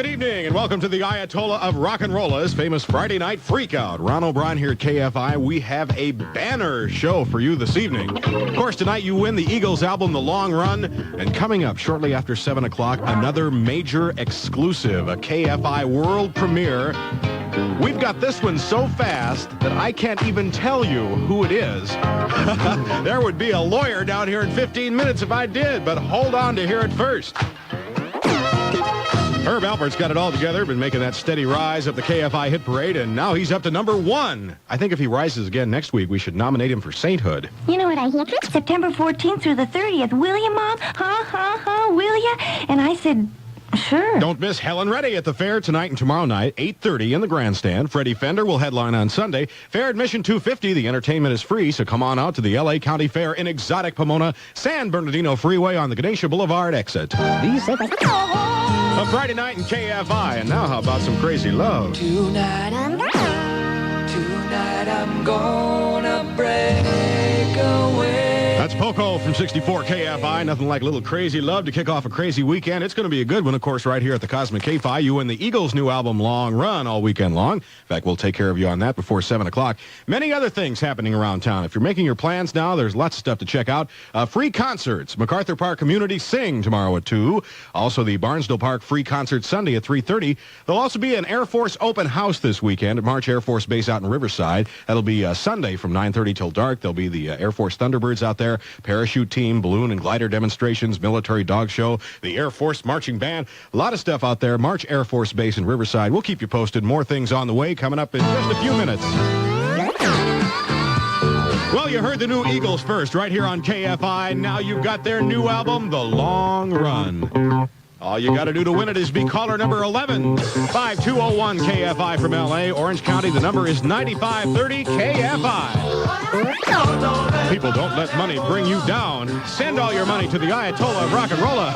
good evening, and welcome to the Ayatollah of Rock and Rolla's famous Friday Night Freakout. Ron O'Brien here at KFI. We have a banner show for you this evening. Of course, tonight you win the Eagles album, The Long Run, and coming up shortly after 7 o'clock, another major exclusive, a KFI world premiere. We've got this one so fast that I can't even tell you who it is. There would be a lawyer down here in 15 minutes if I did, but hold on to hear it first. Herb Alpert's got it all together, been making that steady rise up the KFI hit parade, and now he's up to number 1. I think if he rises again next week, we should nominate him for sainthood. You know what I hear? September 14th through the 30th. Will you, Mom? Will you? And I said, sure. Don't miss Helen Reddy at the fair tonight and tomorrow night, 8:30 in the grandstand. Freddie Fender will headline on Sunday. Fair admission $250. The entertainment is free, so come on out to the L.A. County Fair in exotic Pomona, San Bernardino Freeway on the Ganesha Boulevard exit. A Friday night in KFI, and now how about some crazy love? Tonight I'm gonna break away. That's Poco from 64 KFI. Nothing like a little crazy love to kick off a crazy weekend. It's going to be a good one, of course, right here at the Cosmic KFI. You win the Eagles' new album, Long Run, all weekend long. In fact, we'll take care of you on that before 7 o'clock. Many other things happening around town. If you're making your plans now, there's lots of stuff to check out. Free concerts. MacArthur Park Community Sing tomorrow at 2. Also, the Barnesdale Park Free Concert Sunday at 3:30. There'll also be an Air Force open house this weekend at March Air Force Base out in Riverside. That'll be Sunday from 9:30 till dark. There'll be the Air Force Thunderbirds out there, parachute team, balloon and glider demonstrations, military dog show, the Air Force marching band. A lot of stuff out there. March Air Force Base in Riverside. We'll keep you posted. More things on the way coming up in just a few minutes. Well, you heard the new Eagles first right here on KFI. Now you've got their new album, The Long Run. All you got to do to win it is be caller number 11, 5201 KFI from L.A. Orange County, the number is 9530 KFI. People, don't let money bring you down. Send all your money to the Ayatollah of Rock and Rolla.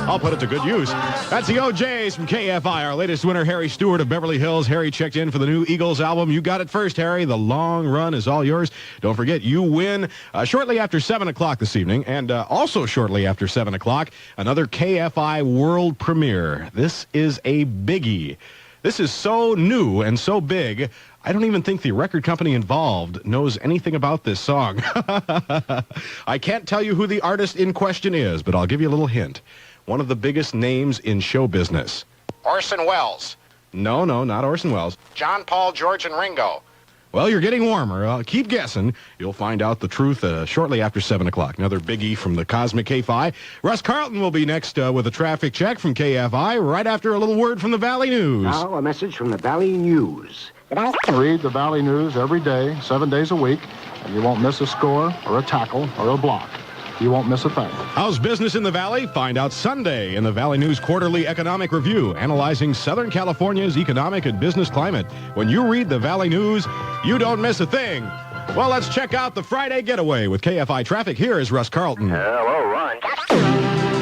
I'll put it to good use. That's the OJs from KFI. Our latest winner, Harry Stewart of Beverly Hills. Harry checked in for the new Eagles album. You got it first, Harry. The Long Run is all yours. Don't forget, you win shortly after 7 o'clock this evening, and also shortly after 7 o'clock, another KFI world premiere. This is a biggie. This is so new and so big, I don't even think the record company involved knows anything about this song. I can't tell you who the artist in question is, but I'll give you a little hint. One of the biggest names in show business. Orson Welles. No, not Orson Welles. John, Paul, George, and Ringo. Well, you're getting warmer. Keep guessing. You'll find out the truth shortly after 7 o'clock. Another biggie from the Cosmic KFI. Russ Carlton will be next with a traffic check from KFI right after a little word from the Valley News. Now, a message from the Valley News. Read the Valley News every day, 7 days a week, and you won't miss a score or a tackle or a block. You won't miss a thing. How's business in the Valley? Find out Sunday in the Valley News Quarterly Economic Review, analyzing Southern California's economic and business climate. When you read the Valley News, you don't miss a thing. Well, let's check out the Friday Getaway with KFI Traffic. Here is Russ Carlton. Hello, Ron.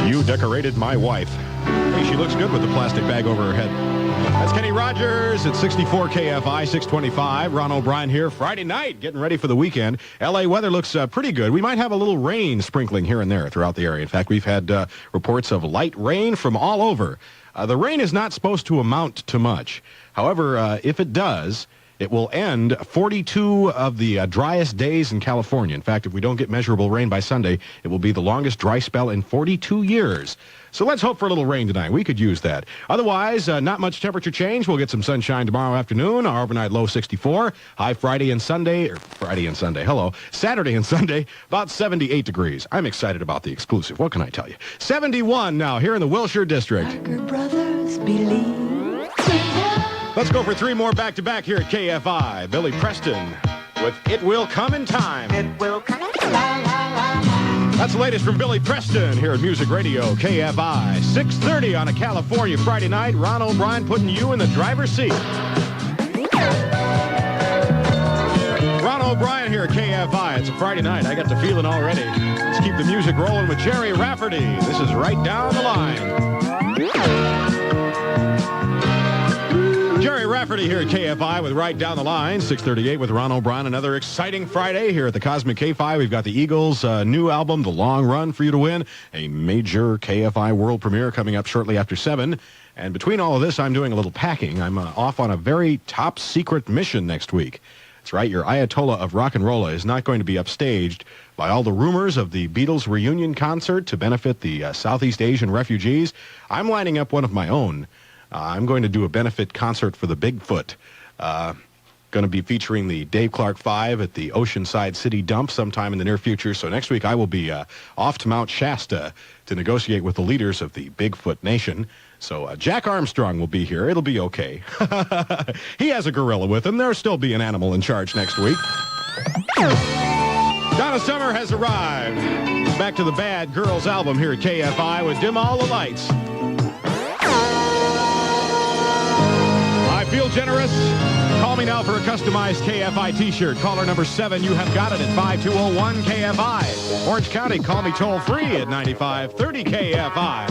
You decorated my wife. Hey, she looks good with the plastic bag over her head. That's Kenny Rogers at 64 KFI, 625. Ron O'Brien here. Friday night, getting ready for the weekend. L.A. weather looks pretty good. We might have a little rain sprinkling here and there throughout the area. In fact, we've had reports of light rain from all over. The rain is not supposed to amount to much. However, if it does, it will end 42 of the driest days in California. In fact, if we don't get measurable rain by Sunday, it will be the longest dry spell in 42 years. So let's hope for a little rain tonight. We could use that. Otherwise, not much temperature change. We'll get some sunshine tomorrow afternoon. Our overnight low 64. High Saturday and Sunday, about 78 degrees. I'm excited about the exclusive. What can I tell you? 71 now here in the Wilshire District. Brothers believe. Let's go for 3 more back-to-back here at KFI. Billy Preston with It Will Come in Time. It will come. La, la, la. That's the latest from Billy Preston here at Music Radio, KFI. 6:30 on a California Friday night. Ron O'Brien putting you in the driver's seat. Ron O'Brien here at KFI. It's a Friday night. I got the feeling already. Let's keep the music rolling with Jerry Rafferty. This is Right Down the Line. Jerry Rafferty here at KFI with Right Down the Line, 6:38 with Ron O'Brien. Another exciting Friday here at the Cosmic KFI. We've got the Eagles' new album, The Long Run, for you to win. A major KFI world premiere coming up shortly after 7. And between all of this, I'm doing a little packing. I'm off on a very top secret mission next week. That's right, your Ayatollah of Rock and Roll is not going to be upstaged by all the rumors of the Beatles reunion concert to benefit the Southeast Asian refugees. I'm lining up one of my own. I'm going to do a benefit concert for the Bigfoot. Going to be featuring the Dave Clark 5 at the Oceanside City Dump sometime in the near future. So next week I will be off to Mount Shasta to negotiate with the leaders of the Bigfoot Nation. So Jack Armstrong will be here. It'll be okay. He has a gorilla with him. There'll still be an animal in charge next week. Donna Summer has arrived. Back to the Bad Girls album here at KFI with Dim All the Lights. I feel generous. Call me now for a customized KFI t-shirt. Caller number 7, you have got it at 5201 KFI. Orange County, call me toll free at 9530 KFI.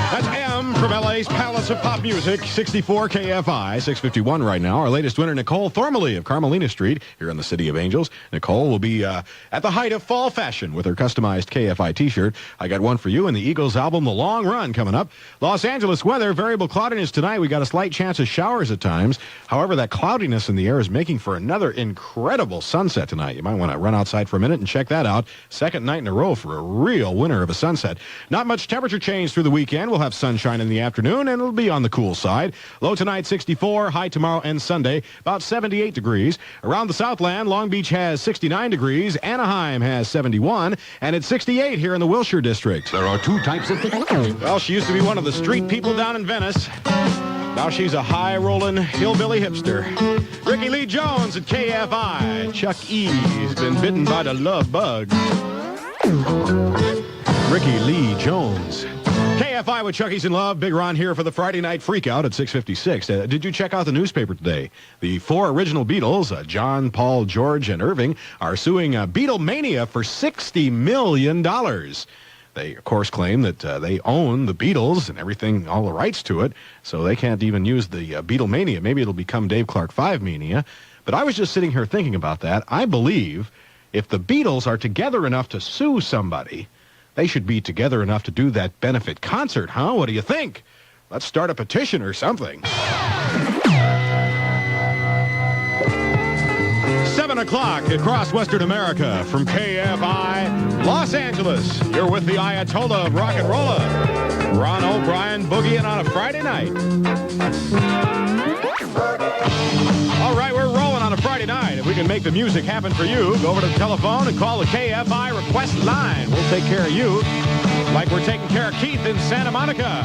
That's M from LA's Palace of Pop Music, 64 KFI, 651 right now. Our latest winner, Nicole Thormley of Carmelina Street here in the City of Angels. Nicole will be at the height of fall fashion with her customized KFI t-shirt. I got one for you, and the Eagles album, The Long Run, coming up. Los Angeles weather, variable cloudiness tonight. We got a slight chance of showers at times. However, that cloudiness in the air is making for another incredible sunset tonight. You might want to run outside for a minute and check that out. Second night in a row for a real winner of a sunset. Not much temperature change through the weekend. We'll have sunshine in the afternoon, and it'll be on the cool side. Low tonight, 64. High tomorrow and Sunday, about 78 degrees. Around the Southland, Long Beach has 69 degrees. Anaheim has 71, and it's 68 here in the Wilshire District. There are two types of things. Well, she used to be one of the street people down in Venice. Now she's a high-rolling hillbilly hipster. Ricky Lee Jones at KFI. Chuck E's been bitten by the love bug. Ricky Lee Jones. KFI with Chucky's in Love. Big Ron here for the Friday Night Freakout at 6:56. Did you check out the newspaper today? The 4 original Beatles, John, Paul, George, and Irving, are suing Beatlemania for $60 million. They, of course, claim that they own the Beatles and everything, all the rights to it, so they can't even use the Beatlemania. Maybe it'll become Dave Clark 5 mania. But I was just sitting here thinking about that. I believe if the Beatles are together enough to sue somebody, they should be together enough to do that benefit concert, huh? What do you think? Let's start a petition or something. 7 o'clock across Western America from KFI Los Angeles. You're with the Ayatollah of Rock and Rolla, Ron O'Brien, boogieing on a Friday night. All right, we're rolling on a Friday night. If we can make the music happen for you, go over to the telephone and call the KFI request line. We'll take care of you like we're taking care of Keith in Santa Monica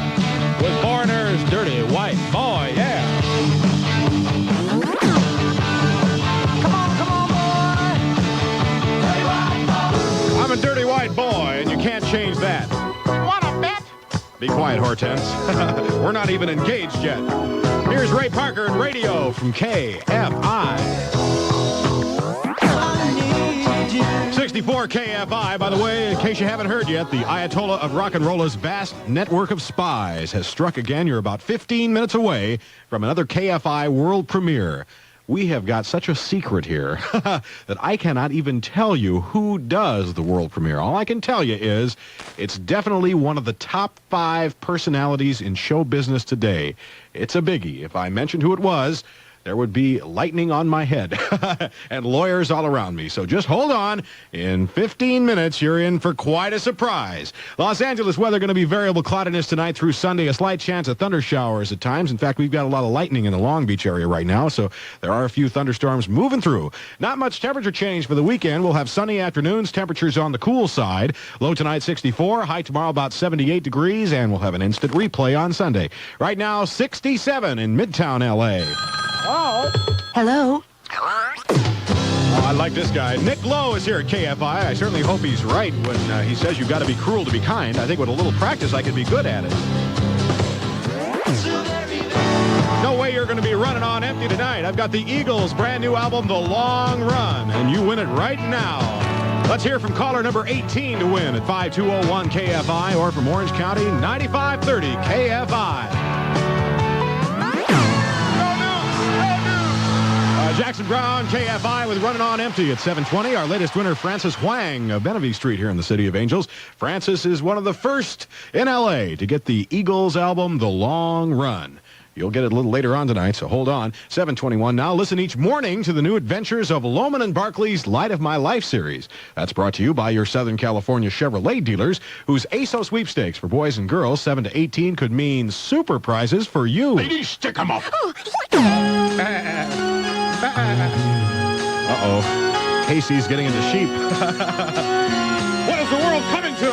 with Foreigner's Dirty White Boy. Yeah. I'm a dirty white boy, and you can't change that. What a bet! Be quiet, Hortense. We're not even engaged yet. Here's Ray Parker and Radio from KFI. 64 KFI, by the way, in case you haven't heard yet, the Ayatollah of Rock and Rolla's vast network of spies has struck again. You're about 15 minutes away from another KFI world premiere. We have got such a secret here that I cannot even tell you who does the world premiere. All I can tell you is it's definitely one of the top 5 personalities in show business today. It's a biggie. If I mentioned who it was, there would be lightning on my head and lawyers all around me. So just hold on. In 15 minutes, you're in for quite a surprise. Los Angeles weather going to be variable cloudiness tonight through Sunday. A slight chance of thunder showers at times. In fact, we've got a lot of lightning in the Long Beach area right now, so there are a few thunderstorms moving through. Not much temperature change for the weekend. We'll have sunny afternoons. Temperatures on the cool side. Low tonight, 64. High tomorrow, about 78 degrees, and we'll have an instant replay on Sunday. Right now, 67 in Midtown L.A. Oh. Hello? Oh, I like this guy. Nick Lowe is here at KFI. I certainly hope he's right when he says you've got to be cruel to be kind. I think with a little practice, I could be good at it. No way you're going to be running on empty tonight. I've got the Eagles' brand new album, The Long Run, and you win it right now. Let's hear from caller number 18 to win at 5201 KFI or from Orange County, 9530 KFI. Jackson Brown, KFI, with Running on Empty at 7:20. Our latest winner, Francis Huang of Benavie Street here in the City of Angels. Francis is one of the first in L.A. to get the Eagles album, The Long Run. You'll get it a little later on tonight, so hold on. 7:21 now. Listen each morning to the new adventures of Lohman and Barkley's Light of My Life series. That's brought to you by your Southern California Chevrolet dealers, whose ASO sweepstakes for boys and girls 7 to 18 could mean super prizes for you. Ladies, stick 'em up. Uh-oh. Casey's getting into sheep. What is the world coming to?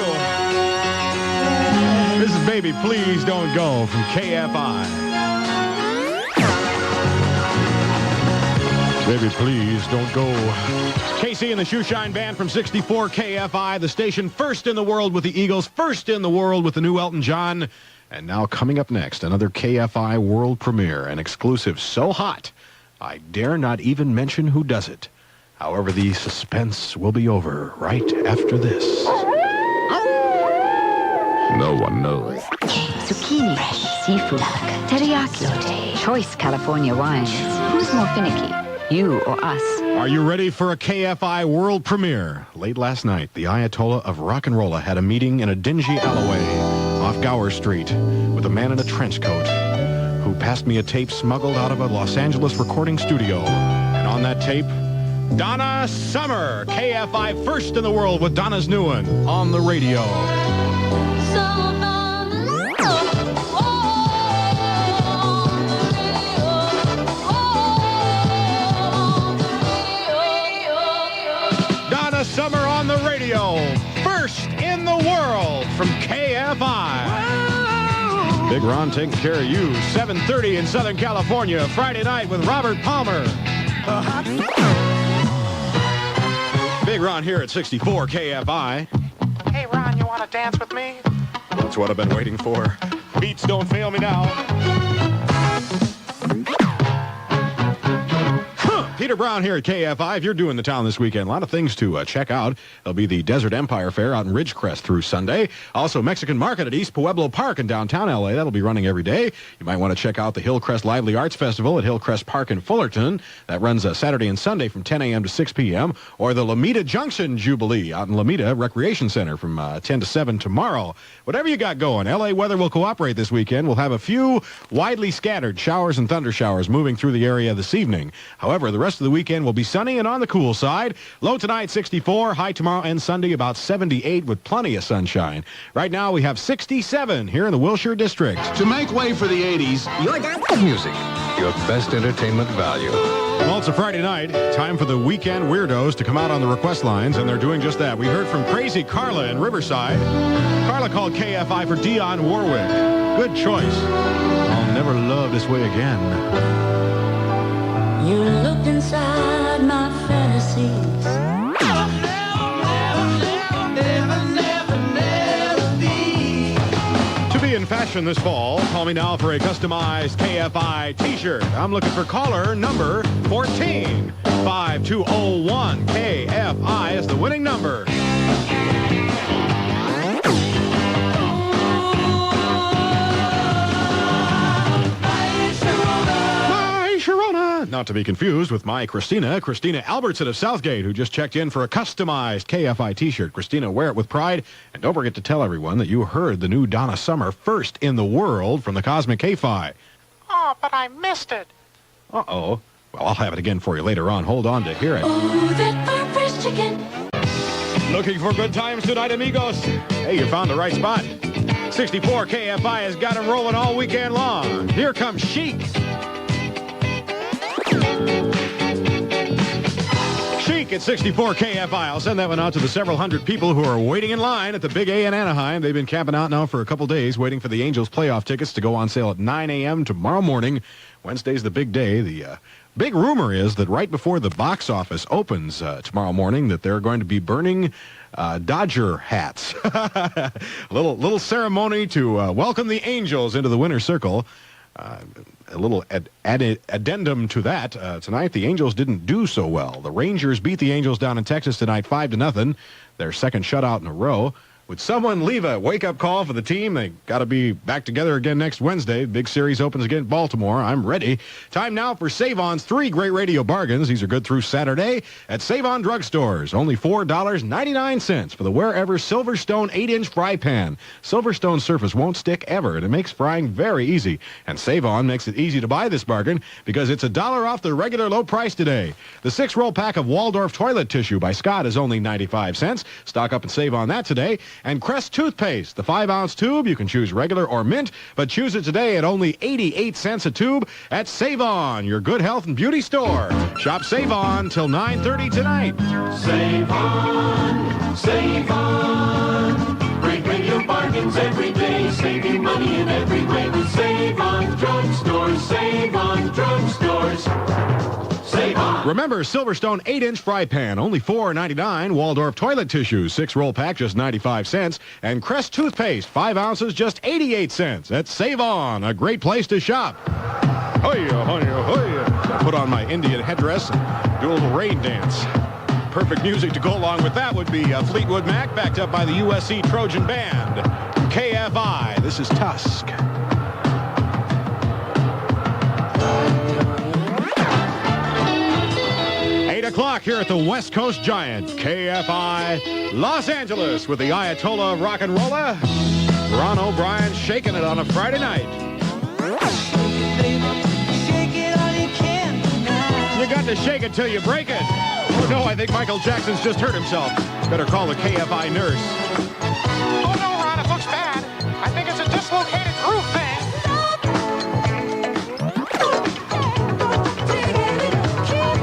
This is Baby Please Don't Go from KFI. Baby, please don't go. Casey and the Shoeshine Band from 64 KFI, the station first in the world with the Eagles, first in the world with the new Elton John. And now coming up next, another KFI world premiere, an exclusive so hot, I dare not even mention who does it. However, the suspense will be over right after this. No one knows. Zucchini, seafood, teriyaki, choice California wines. Who's more finicky, you or us? Are you ready for a KFI world premiere? Late last night, the Ayatollah of Rock and Rolla had a meeting in a dingy alleyway off Gower Street with a man in a trench coat who passed me a tape smuggled out of a Los Angeles recording studio. And on that tape, Donna Summer, KFI first in the world with Donna's new one on the radio. Donna Summer on the radio, first in the world from KFI. Big Ron taking care of you. 7:30 in Southern California, Friday night with Robert Palmer. Big Ron here at 64 KFI. Hey, Ron, you want to dance with me? That's what I've been waiting for. Beats don't fail me now. Peter Brown here at KFI. If you're doing the town this weekend, a lot of things to check out. There'll be the Desert Empire Fair out in Ridgecrest through Sunday. Also, Mexican Market at East Pueblo Park in downtown L.A. That'll be running every day. You might want to check out the Hillcrest Lively Arts Festival at Hillcrest Park in Fullerton. That runs Saturday and Sunday from 10 a.m. to 6 p.m. Or the Lomita Junction Jubilee out in Lomita Recreation Center from 10 to 7 tomorrow. Whatever you got going, L.A. weather will cooperate this weekend. We'll have a few widely scattered showers and thunder showers moving through the area this evening. However, the rest of the weekend will be sunny and on the cool side. Low tonight, 64. High tomorrow and Sunday, about 78 with plenty of sunshine. Right now, we have 67 here in the Wilshire District. To make way for the 80s, your music, your best entertainment value. Well, it's a Friday night. Time for the weekend weirdos to come out on the request lines, and they're doing just that. We heard from Crazy Carla in Riverside. Carla called KFI for Dionne Warwick. Good choice. I'll never love this way again. You looked inside my fantasies. To be in fashion this fall, call me now for a customized KFI t-shirt. I'm looking for caller number 14. 5201 KFI is the winning number. Not to be confused with my Christina Albertson of Southgate, who just checked in for a customized KFI t-shirt. Christina, wear it with pride, and don't forget to tell everyone that you heard the new Donna Summer first in the world from the Cosmic KFI. Oh, but I missed it. Uh-oh. Well, I'll have it again for you later on. Hold on to hear it. Oh, that farm-fresh chicken. Looking for good times tonight, amigos? Hey, you found the right spot. 64 KFI has got them rolling all weekend long. Here comes Chic. Chic at 64 KFI. I'll send that one out to the several hundred people who are waiting in line at the Big A in Anaheim. They've been camping out now for a couple days, waiting for the Angels playoff tickets to go on sale at 9 a.m. tomorrow morning. Wednesday's the big day. The big rumor is that right before the box office opens tomorrow morning, that they're going to be burning Dodger hats. A little ceremony to welcome the Angels into the winner's circle. A little addendum to that. Tonight, the Angels didn't do so well. The Rangers beat the Angels down in Texas tonight 5-0. Their second shutout in a row. Would someone leave a wake-up call for the team? They got to be back together again next Wednesday. Big series opens again in Baltimore. I'm ready. Time now for Save-On's 3 great radio bargains. These are good through Saturday at Save-On drugstores. Only $4.99 for the Wherever Silverstone 8-inch fry pan. Silverstone's surface won't stick ever, and it makes frying very easy. And Save-On makes it easy to buy this bargain because it's $1 off the regular low price today. The 6-roll pack of Waldorf toilet tissue by Scott is only 95 cents. Stock up and save on that today. And Crest toothpaste, the 5-ounce tube. You can choose regular or mint, but choose it today at only 88 cents a tube at Save On, your good health and beauty store. Shop Save On till 9:30 tonight. Save on, save on. Great radio bargains every day. Save you money in every way with Save On drugstores. Save on drugstores. Save on. Remember, Silverstone 8-inch fry pan, only $4.99. Waldorf toilet tissue, 6-roll pack, just 95 cents. And Crest toothpaste, 5 ounces, just 88 cents. That's Save On, a great place to shop. Hoya, hoya, hoya. I put on my Indian headdress and do a little rain dance. Perfect music to go along with that would be Fleetwood Mac, backed up by the USC Trojan Band. KFI, this is Tusk. 8 o'clock here at the West Coast Giant, KFI Los Angeles, with the Ayatollah of Rock and Rolla, Ron O'Brien, shaking it on a Friday night. You got to shake it till you break it. Oh no, I think Michael Jackson's just hurt himself. Better call the KFI nurse. Oh no, Ron, it looks bad. I think it's a dislocated groove thing.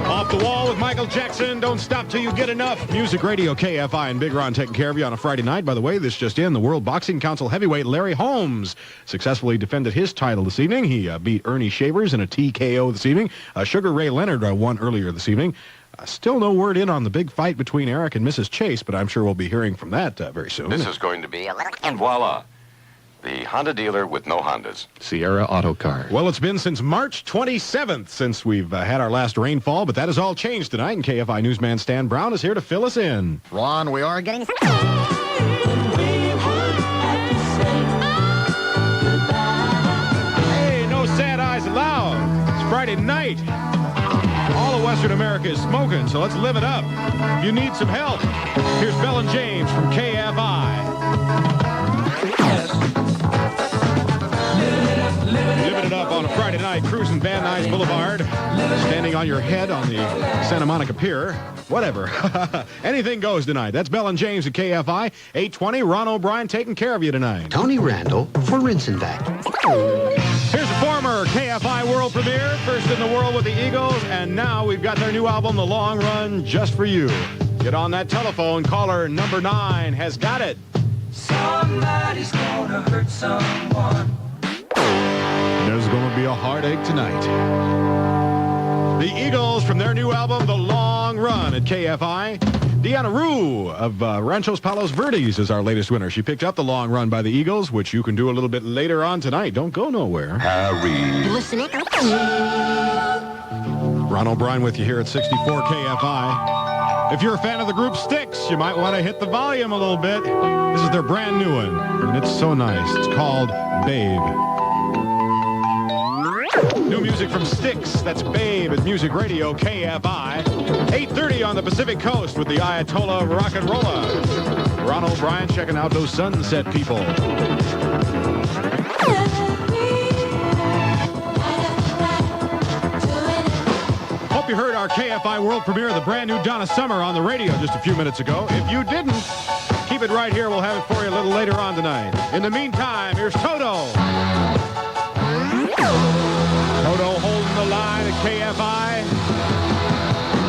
Off the wall with Michael Jackson. Don't stop till you get enough. Music Radio KFI and Big Ron taking care of you on a Friday night. By the way, this just in, the World Boxing Council heavyweight Larry Holmes successfully defended his title this evening. He beat Ernie Shavers in a TKO this evening. Sugar Ray Leonard won earlier this evening. Still no word in on the big fight between Eric and Mrs. Chase, but I'm sure we'll be hearing from that very soon. This is going to be, and voila, the Honda dealer with no Hondas. Sierra Auto Car. Well, it's been since March 27th since we've had our last rainfall, but that has all changed tonight, and KFI newsman Stan Brown is here to fill us in. Ron, we are getting... Hey, no sad eyes allowed. It's Friday night. All of Western America is smoking, so let's live it up. If you need some help, here's Bell and James from KFI. Living it up on a Friday night, cruising Van Nuys Boulevard, standing on your head on the Santa Monica Pier. Whatever. Anything goes tonight. That's Bell and James at KFI. 8:20, Ron O'Brien taking care of you tonight. Tony Randall for Rinse and Vac. Here's a former KFI world premiere, first in the world with the Eagles, and now we've got their new album, The Long Run, just for you. Get on that telephone. Caller number 9 has got it. Somebody's gonna hurt someone. There's going to be a heartache tonight. The Eagles from their new album, The Long Run, at KFI. Deanna Rue of Ranchos Palos Verdes is our latest winner. She picked up The Long Run by the Eagles, which you can do a little bit later on tonight. Don't go nowhere. Harry. Listening. Ron O'Brien with you here at 64 KFI. If you're a fan of the group Styx, you might want to hit the volume a little bit. This is their brand new one, and it's so nice. It's called Babe. New music from Styx. That's Babe at Music Radio KFI. 8:30 on the Pacific Coast with the Ayatollah of Rock and Rolla. Ron O'Brien checking out those sunset people. Hope you heard our KFI world premiere of the brand new Donna Summer on the radio just a few minutes ago. If you didn't, keep it right here. We'll have it for you a little later on tonight. In the meantime, here's Toto. Toto holding the line at KFI.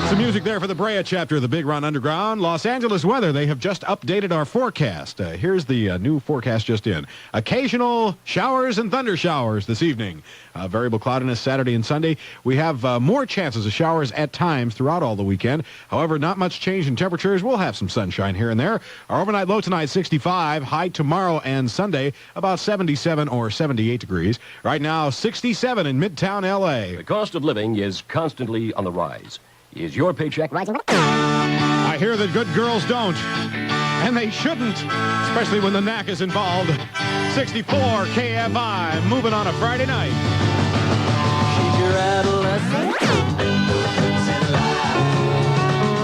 Some music there for the Brea chapter of the Big Ron Underground. Los Angeles weather, they have just updated our forecast. Here's the new forecast just in. Occasional showers and thunder showers this evening. Variable cloudiness Saturday and Sunday. We have more chances of showers at times throughout all the weekend. However, not much change in temperatures. We'll have some sunshine here and there. Our overnight low tonight, 65. High tomorrow and Sunday, about 77 or 78 degrees. Right now, 67 in Midtown L.A. The cost of living is constantly on the rise. Is your paycheck rising? I hear that good girls don't. And they shouldn't, especially when the knack is involved. 64 KFI, moving on a Friday night.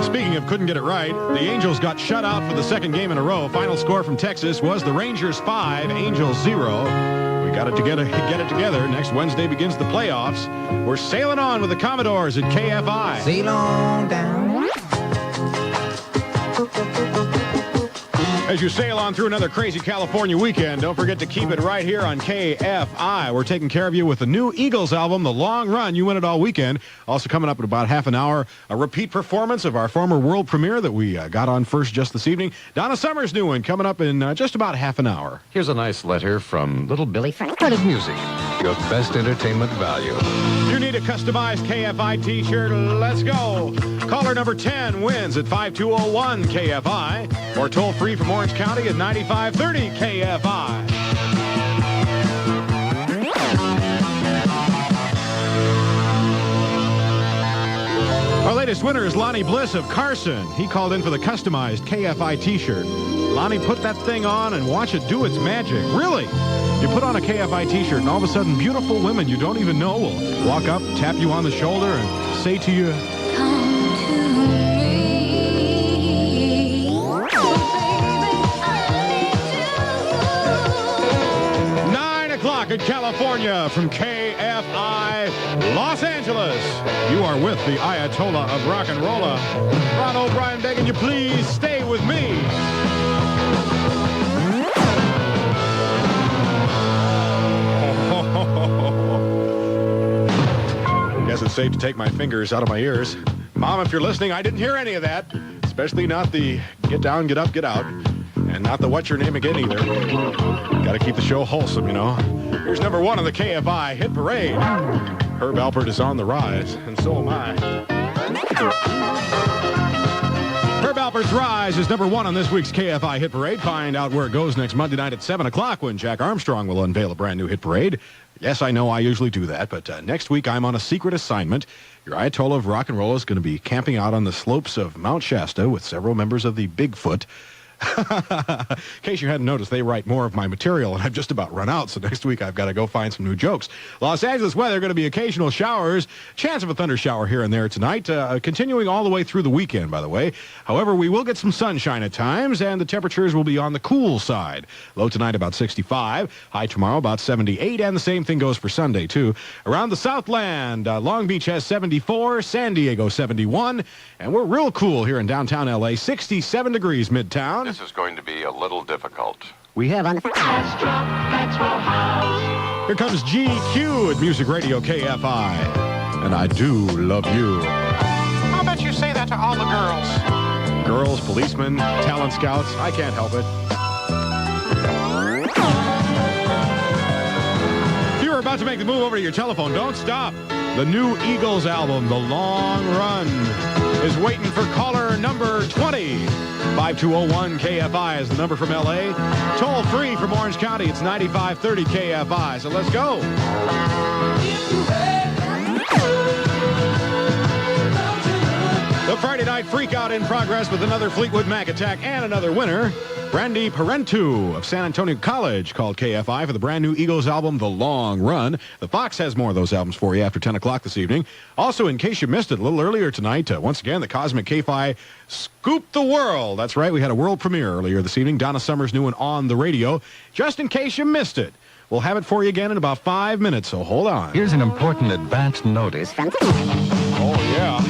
Speaking of couldn't get it right, the Angels got shut out for the second game in a row. Final score from Texas was the Rangers 5, Angels 0. We got it together. Get it together. Next Wednesday begins the playoffs. We're sailing on with the Commodores at KFI. Sail on down. As you sail on through another crazy California weekend, don't forget to keep it right here on KFI. We're taking care of you with the new Eagles album, The Long Run. You win it all weekend. Also coming up in about half an hour, a repeat performance of our former world premiere that we got on first just this evening. Donna Summer's new one coming up in just about half an hour. Here's a nice letter from Little Billy Frank Music. Your best entertainment value. You need a customized KFI t-shirt? Let's go. Caller number 10 wins at 5201 KFI or toll free from Orange County at 9530 KFI. Our latest winner is Lonnie Bliss of Carson. He called in for the customized KFI t-shirt. Lonnie, put that thing on and watch it do its magic. Really? You put on a KFI t-shirt and all of a sudden beautiful women you don't even know will walk up, tap you on the shoulder and say to you, Come to me. Oh, baby, I need you. 9 o'clock in California from KFI Los Angeles. You are with the Ayatollah of Rock and Rolla. Ron O'Brien begging you please stay with me. Guess it's safe to take my fingers out of my ears. Mom, if you're listening, I didn't hear any of that. Especially not the get down, get up, get out. And not the what's your name again either. Gotta keep the show wholesome, you know. Here's number 1 on the KFI Hit Parade. Herb Alpert is on the rise, and so am I. Herb Alpert's Rise is number 1 on this week's KFI Hit Parade. Find out where it goes next Monday night at 7 o'clock when Jack Armstrong will unveil a brand new hit parade. Yes, I know I usually do that, but next week I'm on a secret assignment. Your Ayatollah of Rock and Roll is going to be camping out on the slopes of Mount Shasta with several members of the Bigfoot. In case you hadn't noticed, they write more of my material, and I've just about run out, so next week I've got to go find some new jokes. Los Angeles weather, going to be occasional showers, chance of a thunder shower here and there tonight, continuing all the way through the weekend, by the way. However, we will get some sunshine at times, and the temperatures will be on the cool side. Low tonight about 65, high tomorrow about 78, and the same thing goes for Sunday, too. Around the Southland, Long Beach has 74, San Diego 71, and we're real cool here in downtown L.A., 67 degrees midtown. This is going to be a little difficult. We have on the Here comes GQ at Music Radio KFI. And I do love you. How about you say that to all the girls? Girls, policemen, talent scouts, I can't help it. If you're about to make the move over to your telephone, don't stop. The new Eagles album, The Long Run, is waiting for caller number 20. 5201 KFI is the number from L.A. Toll free from Orange County. It's 9530 KFI. So let's go. The Friday night freakout in progress with another Fleetwood Mac attack and another winner. Brandy Parentu of San Antonio College called KFI for the brand new Eagles album, The Long Run. The Fox has more of those albums for you after 10 o'clock this evening. Also, in case you missed it a little earlier tonight, once again, the Cosmic KFI scooped the world. That's right, we had a world premiere earlier this evening. Donna Summer's new one on the radio. Just in case you missed it, we'll have it for you again in about 5 minutes, so hold on. Here's an important advance notice. Oh, yeah.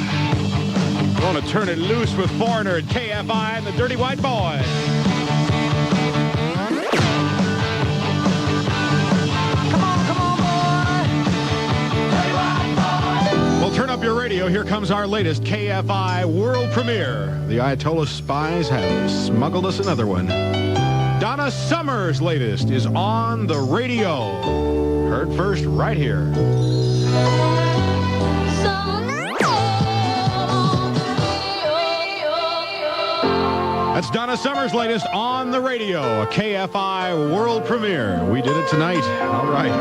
Going to turn it loose with Foreigner at KFI and the Dirty White Boy. Turn up your radio. Here comes our latest KFI world premiere. The Ayatollah spies have smuggled us another one. Donna Summer's latest is on the radio. Heard first right here. That's Donna Summer's latest on the radio, a KFI world premiere. We did it tonight. All right.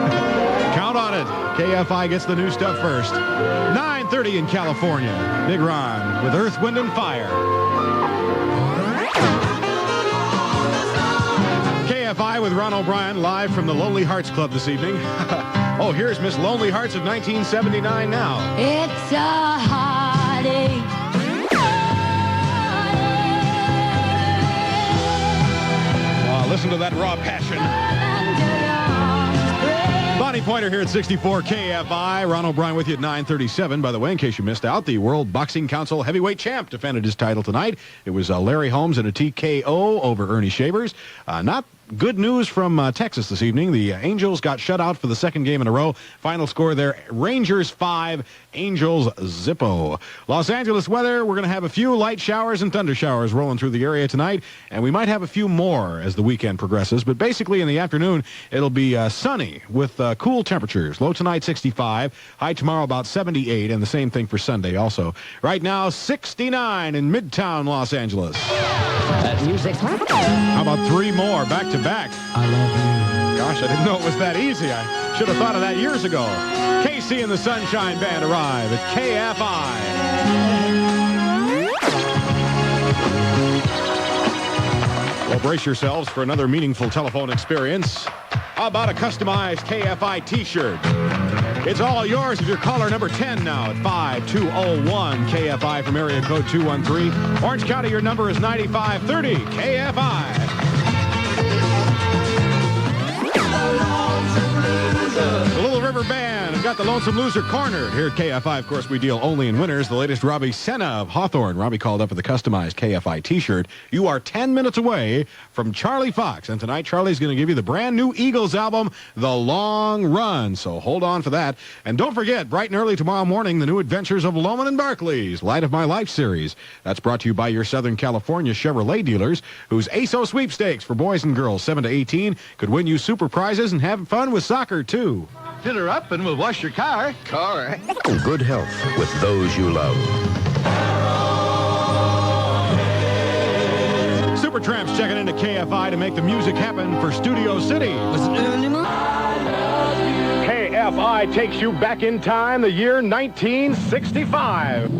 Count on it. KFI gets the new stuff first. 9:30 in California. Big Ron with Earth, Wind, and Fire. with Ron O'Brien live from the Lonely Hearts Club this evening. Oh, here's Miss Lonely Hearts of 1979 now. It's a heartache. Listen to that raw passion. Bonnie Pointer here at 64 KFI. Ron O'Brien with you at 9:37. By the way, in case you missed out, the World Boxing Council heavyweight champ defended his title tonight. It was Larry Holmes in a TKO over Ernie Shavers. Not good news from Texas this evening. The Angels got shut out for the second game in a row. Final score there, Rangers 5, Angels Zippo. Los Angeles weather, we're going to have a few light showers and thunder showers rolling through the area tonight, and we might have a few more as the weekend progresses. But basically in the afternoon, it'll be sunny with cool temperatures. Low tonight 65, high tomorrow about 78, and the same thing for Sunday also. Right now 69 in Midtown Los Angeles. That music. How about three more back to back? I love you. Gosh, I didn't know it was that easy. I should have thought of that years ago. Casey and the Sunshine Band arrive at KFI. Well, brace yourselves for another meaningful telephone experience. How about a customized KFI T-shirt? It's all yours if you're caller number 10 now at 5201 KFI from area code 213. Orange County, your number is 9530 KFI. The Little River Band have got the Lonesome Loser cornered. Here at KFI, of course, we deal only in winners. The latest Robbie Senna of Hawthorne. Robbie called up with the customized KFI T-shirt. You are 10 minutes away from Charlie Fox. And tonight, Charlie's going to give you the brand new Eagles album, The Long Run. So hold on for that. And don't forget, bright and early tomorrow morning, the new adventures of Loman and Barkley's Light of My Life series. That's brought to you by your Southern California Chevrolet dealers, whose ASO sweepstakes for boys and girls 7 to 18 could win you super prizes and have fun with soccer, too. Fill her up and we'll wash your car. Good health with those you love. Supertramps checking into KFI to make the music happen for Studio City. KFI takes you back in time, the year 1965.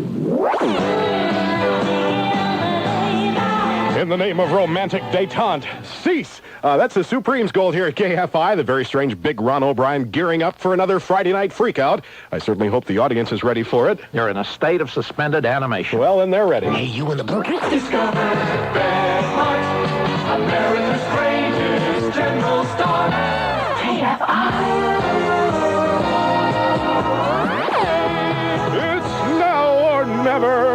In the name of romantic detente, cease. That's the Supremes Gold here at KFI. The very strange Big Ron O'Brien gearing up for another Friday night freakout. I certainly hope the audience is ready for it. You're in a state of suspended animation. Well, then they're ready. Hey, you in the book? Discover Best Heart, America's greatest general star, KFI. It's now or never.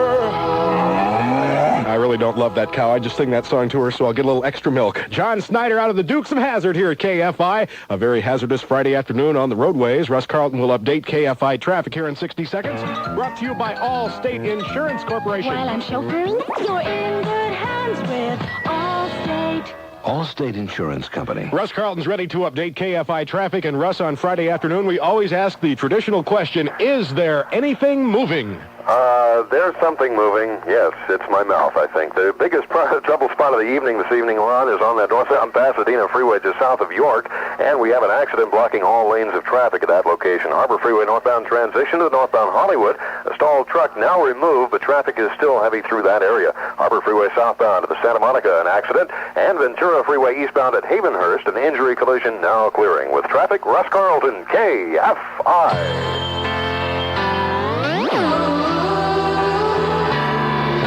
I really don't love that cow. I just sing that song to her, so I'll get a little extra milk. John Snyder out of the Dukes of Hazzard here at KFI. A very hazardous Friday afternoon on the roadways. Russ Carlton will update KFI traffic here in 60 seconds. Brought to you by Allstate Insurance Corporation. While I'm chauffeuring, you're in good hands with Allstate. Allstate Insurance Company. Russ Carlton's ready to update KFI traffic. And Russ, on Friday afternoon, we always ask the traditional question, is there anything moving? There's something moving. Yes, it's my mouth, I think. The biggest trouble spot of the evening this evening, Ron, is on that northbound Pasadena freeway just south of York, and we have an accident blocking all lanes of traffic at that location. Harbor Freeway northbound transition to the northbound Hollywood. A stalled truck now removed, but traffic is still heavy through that area. Harbor Freeway southbound to the Santa Monica, an accident, and Ventura Freeway eastbound at Havenhurst, an injury collision now clearing. With traffic, Russ Carlton, KFI.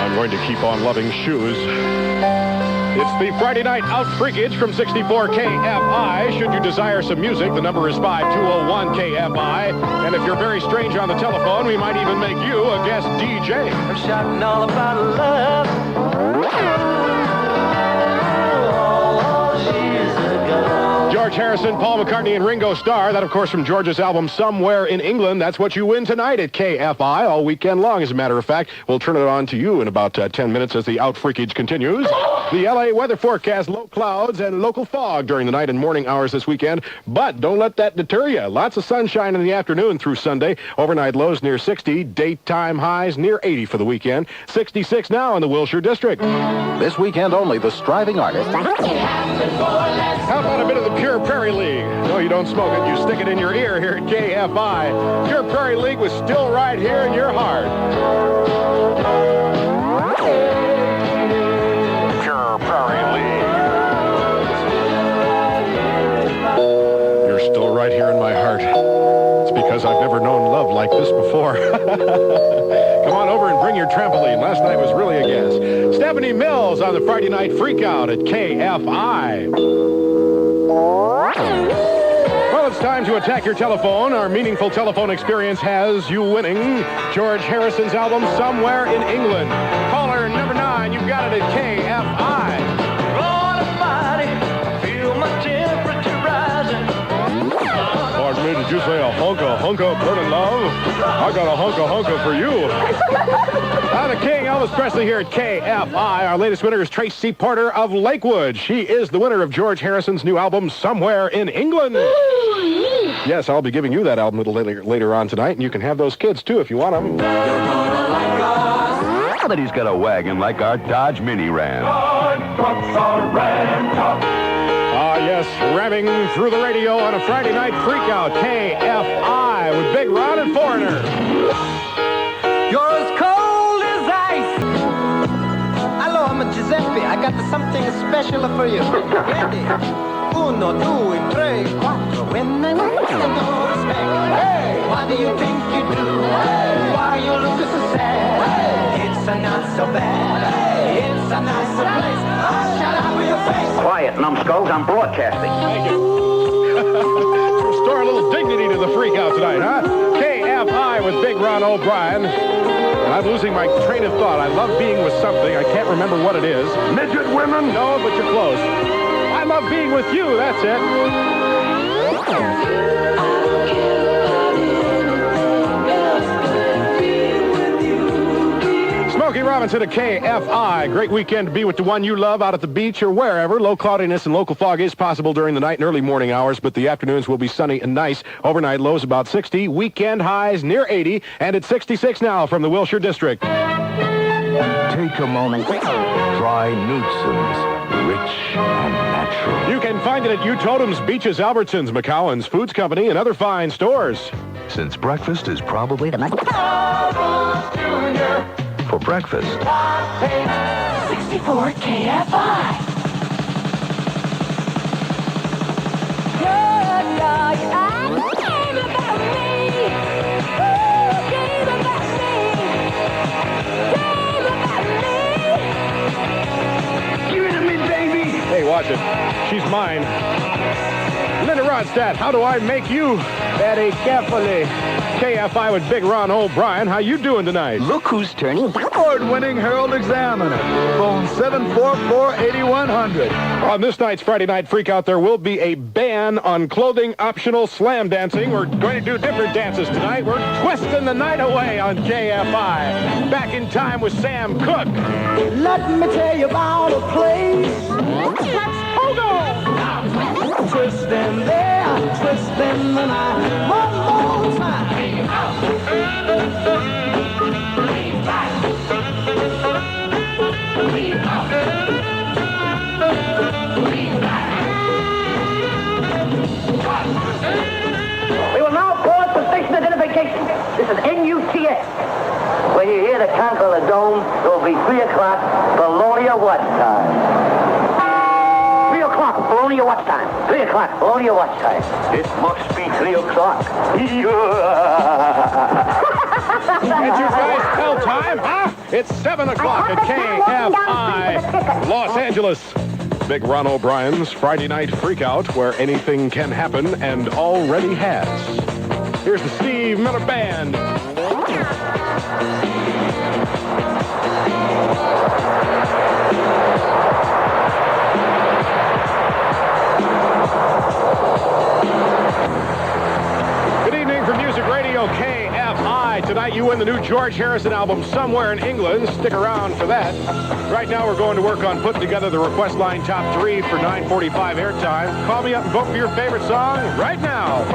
I'm going to keep on loving shoes. It's the Friday Night Out Freakage from 64 KFI. Should you desire some music, the number is 5201 KFI. And if you're very strange on the telephone, we might even make you a guest DJ. I'm shouting all about love. George Harrison, Paul McCartney, and Ringo Starr. That, of course, from George's album Somewhere in England. That's what you win tonight at KFI all weekend long, as a matter of fact. We'll turn it on to you in about 10 minutes as the Out Freakage continues. The L.A. weather forecast, low clouds and local fog during the night and morning hours this weekend. But don't let that deter you. Lots of sunshine in the afternoon through Sunday. Overnight lows near 60. Daytime highs near 80 for the weekend. 66 now in the Wilshire District. This weekend only, the striving artist. How about a bit of the Pure Prairie League? No, you don't smoke it. You stick it in your ear here at KFI. Pure Prairie League was still right here in your heart. Pure Prairie League. like this before. Come on over and bring your trampoline. Last night was really a gas. Stephanie Mills on the Friday Night Freakout at KFI. Well, it's time to attack your telephone. Our meaningful telephone experience has you winning George Harrison's album, Somewhere in England. Caller number 9, you've got it at KFI. Pardon me, did you say a hunka burning love? I got a hunka for you. The King, Elvis Presley here at KFI. Our latest winner is Tracy Porter of Lakewood. She is the winner of George Harrison's new album, Somewhere in England. Yes, I'll be giving you that album a little later on tonight, and you can have those kids, too, if you want them. Now that he's got a wagon like our Dodge Mini Ram. Yes, ramming through the radio on a Friday Night Freakout, KFI, with Big Ron and Foreigner. You're as cold as ice. Hello, I'm Giuseppe. I got something special for you. Ready? Uno, due, tre, quattro. When I want to know respect. Hey, what do you think you do? Hey, why you look so sad? Hey, it's not so bad. Hey, it's a nice place. Shut up with your face. Quiet, numbskulls. I'm broadcasting. Thank you. Restore a little dignity to the Freakout tonight, huh? KFI with Big Ron O'Brien. And I'm losing my train of thought. I love being with something. I can't remember what it is. Midget women? No, but you're close. I love being with you. That's it. Smokey Robinson at KFI. Great weekend to be with the one you love out at the beach or wherever. Low cloudiness and local fog is possible during the night and early morning hours, but the afternoons will be sunny and nice. Overnight lows about 60. Weekend highs near 80. And it's 66 now from the Wilshire District. Take a moment. Try Newsom's Rich and Natural. You can find it at Utotem's, Beaches, Albertsons, McCowan's, Foods Company, and other fine stores. Since breakfast is probably the most... For breakfast. 64 KFI. Give it to me, baby. Hey, watch it. She's mine. Linda Rodstadt, how do I make you? Very carefully. KFI with Big Ron O'Brien. How you doing tonight? Look who's turning. Award-winning Herald Examiner. Phone 744-8100. On this night's Friday Night Freakout, there will be a ban on clothing-optional slam dancing. We're going to do different dances tonight. We're twisting the night away on KFI. Back in time with Sam Cooke. Let me tell you about a place. Let's go. Twisting there, twisting the night. One more time. We will now pause for station identification. This is NUTS. When you hear the conch on the dome, it will be 3 o'clock, Bologna watch time. 3 o'clock, Bologna watch time. 3 o'clock, Bologna watch time. It must be 3 o'clock. It's your guys' tell time, huh? It's 7 o'clock at KFI Los Angeles. Big Ron O'Brien's Friday Night Freakout, where anything can happen and already has. Here's the Steve Miller Band. Good evening from Music Radio KFI. Tonight you win the new George Harrison album, Somewhere in England. Stick around for that. Right now we're going to work on putting together the request line top 3 for 9:45 airtime. Call me up and vote for your favorite song right now.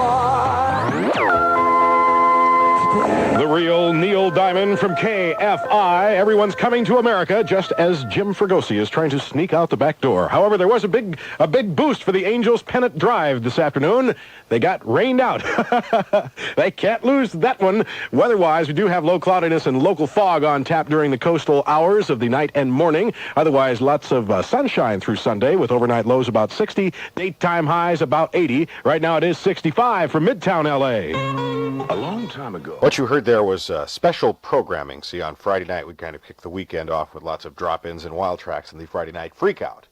The real Neil Diamond from KFI. Everyone's coming to America just as Jim Fregosi is trying to sneak out the back door. However, there was a big boost for the Angels' pennant drive this afternoon. They got rained out. They can't lose that one. Weather-wise, we do have low cloudiness and local fog on tap during the coastal hours of the night and morning. Otherwise, lots of sunshine through Sunday with overnight lows about 60, daytime highs about 80. Right now it is 65 from Midtown L.A. A long time ago. What you heard there was special programming. See, on Friday night, we kind of kicked the weekend off with lots of drop-ins and wild tracks in the Friday Night Freakout.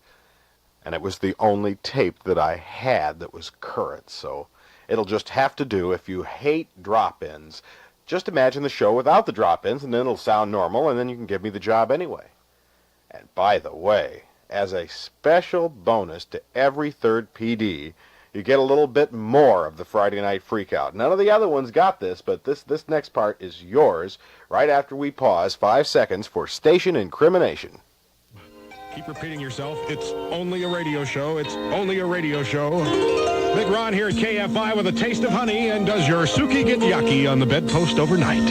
And it was the only tape that I had that was current, so it'll just have to do. If you hate drop-ins, just imagine the show without the drop-ins, and then it'll sound normal, and then you can give me the job anyway. And by the way, as a special bonus to every third PD, you get a little bit more of the Friday Night Freakout. None of the other ones got this, but this next part is yours right after we pause 5 seconds for station incrimination. Keep repeating yourself. It's only a radio show. It's only a radio show. Big Ron here at KFI with a taste of honey. And does your Suki get yucky on the bedpost overnight?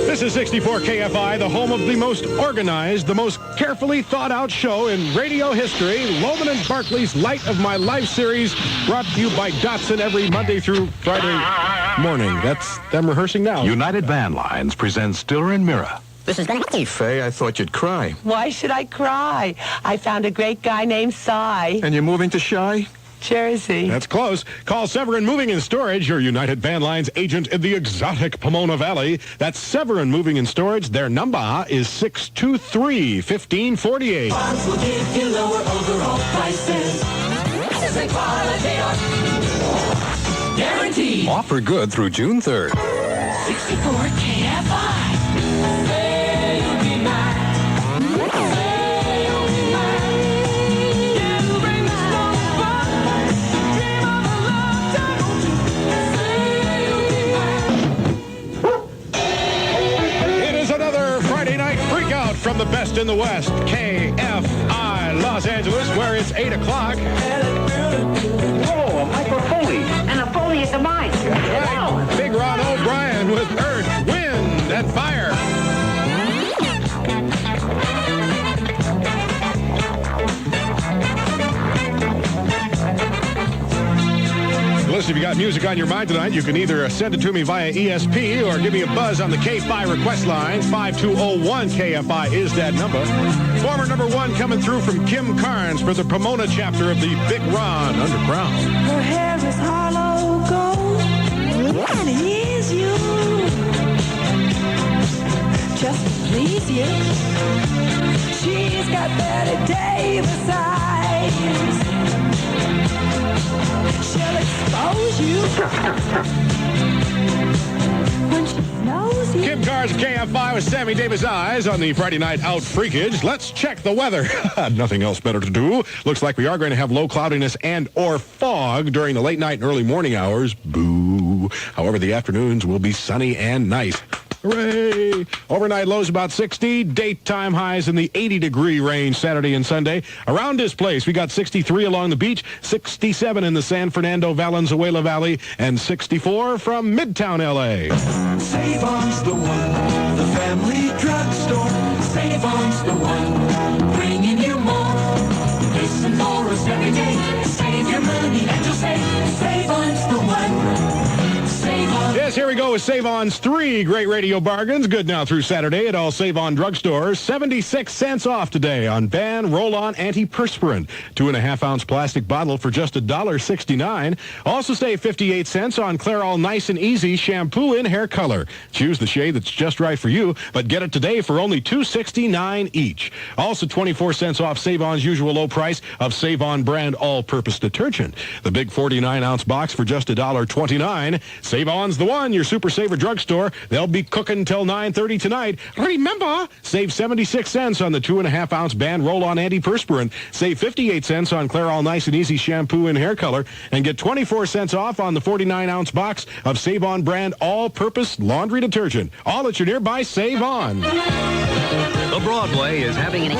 This is 64 KFI, the home of the most organized, the most carefully thought out show in radio history. Loman and Barkley's Light of My Life series, brought to you by Datsun every Monday through Friday morning. That's them rehearsing now. United Van Lines presents Stiller and Mira. This is gonna be Faye, I thought you'd cry. Why should I cry? I found a great guy named Cy. And you're moving to Shy? Jersey. That's close. Call Severin Moving and Storage, your United Van Lines agent in the exotic Pomona Valley. That's Severin Moving and Storage. Their number is 623-1548. Bonds will give you lower overall prices. Prices and quality are guaranteed. Offer good through June 3rd. 64 KFI. Say you'll be mine. Say you'll be mine. You bring the snow fun. Dream of a lifetime. Say you'll be mine. It is another Friday Night Freakout from the best in the West. KFI Los Angeles, where it's 8 o'clock. Oh, a microphony. And a phony at the mic. Right. Big Ron O'Brien with Earth, Wind, and Fire. Listen, if you got music on your mind tonight, you can either send it to me via ESP or give me a buzz on the KFI request line. 5201 KFI is that number. Former number one coming through from Kim Carnes for the Pomona chapter of the Big Ron Underground. Her hair is hollow gold, and he's you, just to please you. She's got Betty Davis eyes. She'll expose you when she knows you. Kim Carnes, KFI with Sammy Davis Eyes on the Friday Night Out Freakage. Let's check the weather. Nothing else better to do. Looks like we are going to have low cloudiness and or fog during the late night and early morning hours. Boo. However, the afternoons will be sunny and nice. Hooray! Overnight lows about 60. Daytime highs in the 80-degree range Saturday and Sunday. Around this place, we got 63 along the beach, 67 in the San Fernando Valenzuela Valley, and 64 from Midtown L.A. Save-On's the one, the family drugstore. Save-On's the one, bringing you more. Listen for us every day. Save your money and you'll save. Save-On's the one. Yes, here we go with Save-On's 3 great radio bargains. Good now through Saturday at all Save-On drugstores. 76 cents off today on Ban Roll-On Antiperspirant. 2.5-ounce plastic bottle for just $1.69. Also save 58 cents on Clairol Nice and Easy shampoo in hair color. Choose the shade that's just right for you, but get it today for only $2.69 each. Also 24 cents off Save-On's usual low price of Save-On brand all-purpose detergent. The big 49-ounce box for just $1.29. Save-On's the one, your Super Saver drugstore. They'll be cooking till 9:30 tonight. Remember, save 76 cents on the 2.5-ounce Ban Roll-On Antiperspirant. Save 58 cents on Clairol Nice and Easy shampoo and hair color. And get 24 cents off on the 49-ounce box of Save-On brand all-purpose laundry detergent. All at your nearby Save-On. The Broadway is having an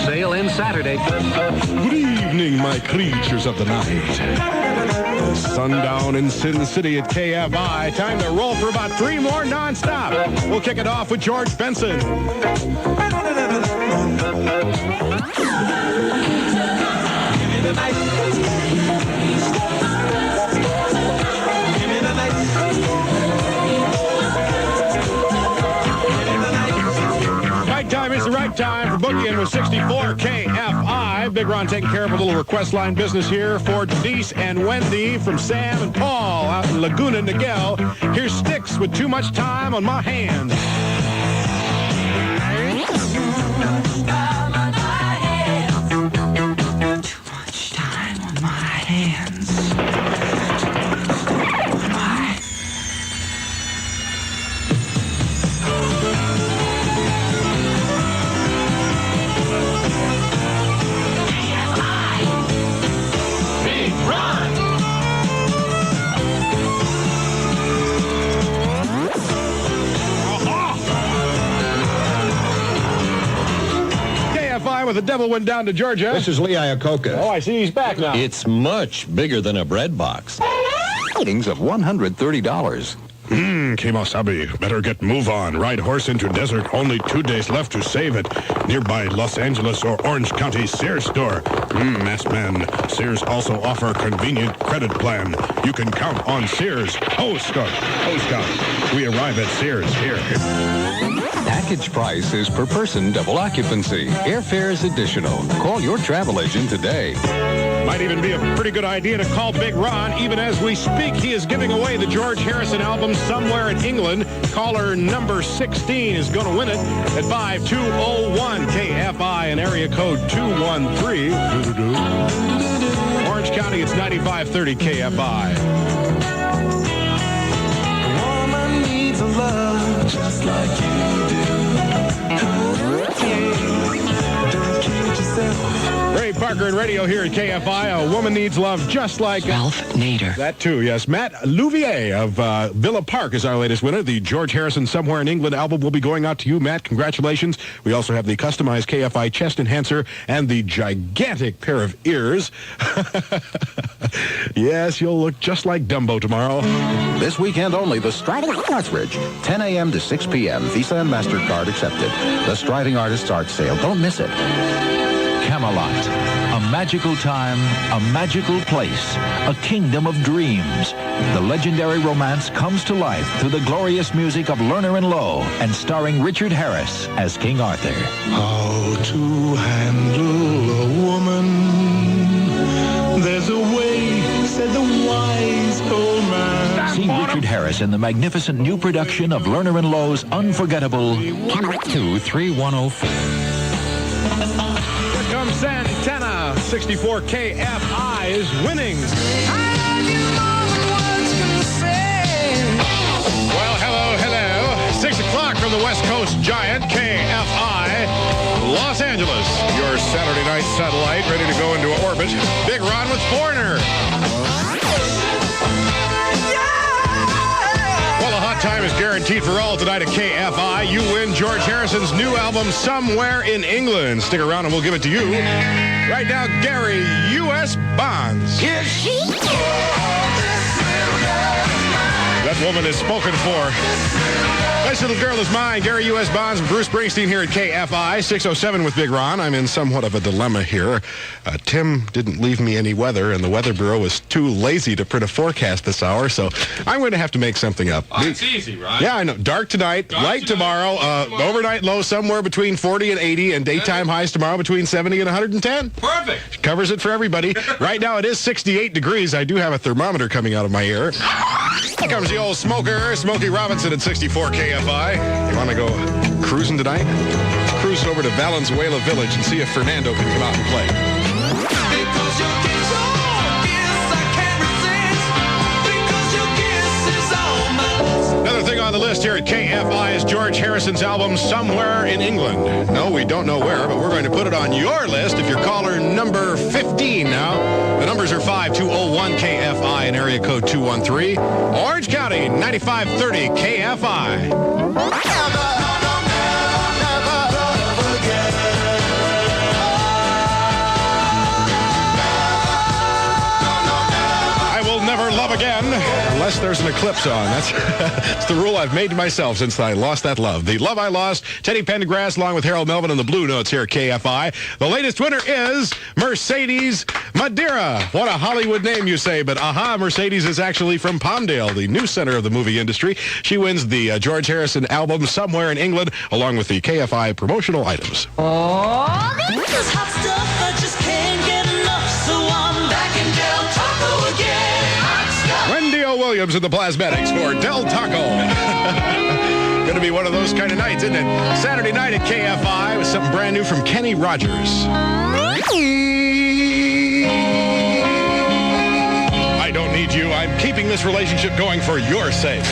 sale in Saturday. Good evening, my creatures of the night. Sundown in Sin City at KFI. Time to roll for about 3 more non-stop. We'll kick it off with George Benson. Give me the night. Give me the night. time for Boogieing with 64 KFI. Big Ron taking care of a little request line business here for Denise and Wendy from Sam and Paul out in Laguna Niguel. Here's Sticks with Too Much Time on My Hands. With the devil went down to Georgia. This is Lee Iacocca. Oh, I see he's back now. It's much bigger than a bread box. Ratings of $130. Kemosabe, better get move on. Ride horse into desert. Only 2 days left to save it. Nearby Los Angeles or Orange County Sears store. Masked man. Sears also offer convenient credit plan. You can count on Sears. Oh, Scott. We arrive at Sears here. Package price is per person, double occupancy. Airfare is additional. Call your travel agent today. Might even be a pretty good idea to call Big Ron. Even as we speak, he is giving away the George Harrison album Somewhere in England. Caller number 16 is going to win it at 5201 KFI and area code 213. Orange County, it's 9530 KFI. Woman needs a love just like you do. Don't kid yourself. Ray Parker and radio here at KFI. A woman needs love just like Ralph Nader. That too, yes. Matt Louvier of Villa Park is our latest winner. The George Harrison Somewhere in England album will be going out to you, Matt. Congratulations. We also have the customized KFI chest enhancer and the gigantic pair of ears. Yes, you'll look just like Dumbo tomorrow. This weekend only, the Striding Northridge. 10 a.m. to 6 p.m. Visa and MasterCard accepted. The Striding Artists Art Sale. Don't miss it. Camelot, a magical time, a magical place, a kingdom of dreams. The legendary romance comes to life through the glorious music of Lerner and Lowe and starring Richard Harris as King Arthur. How to handle a woman. There's a way, said the wise old man. See Richard Harris in the magnificent new production of Lerner and Lowe's unforgettable 23104. Comes Santana. 64 KFI is winning. Well, hello. 6 o'clock from the West Coast Giant, KFI Los Angeles. Your Saturday night satellite ready to go into orbit. Big Ron with Foreigner. Well, a hot time is guaranteed for all tonight at KFI. You win George Harrison's new album, Somewhere in England. Stick around and we'll give it to you. Right now, Gary, U.S. Bonds. That woman is spoken for. Nice little girl is mine. Gary U.S. Bonds and Bruce Springsteen here at KFI. 6:07 with Big Ron. I'm in somewhat of a dilemma here. Tim didn't leave me any weather, and the Weather Bureau was too lazy to print a forecast this hour, so I'm going to have to make something up. Oh, it's easy, right? Yeah, I know. Dark tonight, light tomorrow, overnight low somewhere between 40 and 80, and daytime highs tomorrow between 70 and 110. Perfect. Covers it for everybody. Right now it is 68 degrees. I do have a thermometer coming out of my ear. Here comes the old smoker, Smokey Robinson at 64 KFI. You want to go cruising tonight? Let's cruise over to Valenzuela Village and see if Fernando can come out and play. Another thing on the list here at KFI is George Harrison's album, Somewhere in England. No, we don't know where, but we're going to put it on your list if you're caller number 15 now. The numbers are 5201 KFI and area code 213. Orange County, 9530 KFI. Love Again. unless there's an eclipse on. That's the rule I've made to myself since I lost that love. The love I lost, Teddy Pendergrass along with Harold Melvin and the Blue Notes here at KFI. The latest winner is Mercedes Madeira. What a Hollywood name, you say, but Mercedes is actually from Palmdale, the new center of the movie industry. She wins the George Harrison album Somewhere in England, along with the KFI promotional items. This hot stuff, I just can't get enough, so I'm back in Del Taco again. Hot stuff. Wendy O. Williams in the Plasmatics for Del Taco. Going to be one of those kind of nights, isn't it? Saturday night at KFI with something brand new from Kenny Rogers. I don't need you. I'm keeping this relationship going for your sake.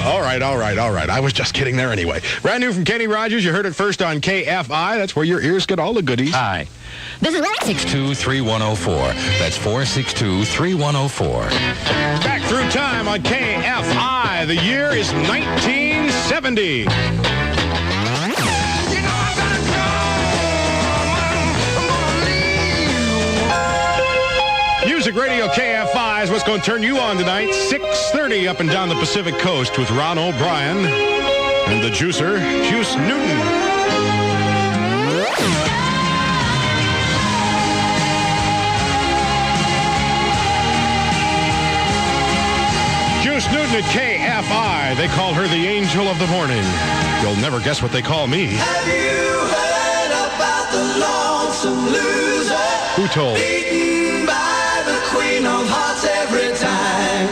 All right. I was just kidding there anyway. Brand new from Kenny Rogers. You heard it first on KFI. That's where your ears get all the goodies. Hi. This is 462-3104. That's 462-3104. Back through time on KFI. The year is 1970. Music Radio KFI is what's going to turn you on tonight. 6:30 up and down the Pacific Coast with Ron O'Brien and the juicer, Juice Newton. Juice Newton at KFI. They call her the angel of the morning. You'll never guess what they call me. Have you heard about the lonesome loser? Who told? Beaten by the queen of hearts every time.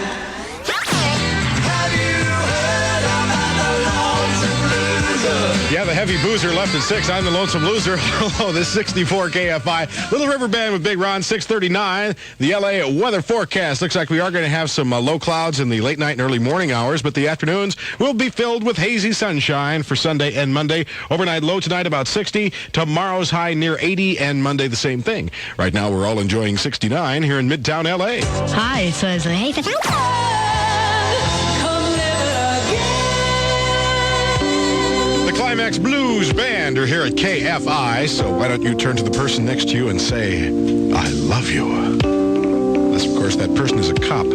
Have you heard about the lonesome loser? Yeah, the heavy boozer left at 6. I'm the lonesome loser. Hello, this 64 KFI. Little River Band with Big Ron, 6:39. The LA weather forecast. Looks like we are going to have some low clouds in the late night and early morning hours, but the afternoons will be filled with hazy sunshine for Sunday and Monday. Overnight low tonight about 60. Tomorrow's high near 80, and Monday the same thing. Right now we're all enjoying 69 here in Midtown LA. Hi, so it's The Climax Blues Band are here at KFI, so why don't you turn to the person next to you and say, I love you. Unless, of course, that person is a cop.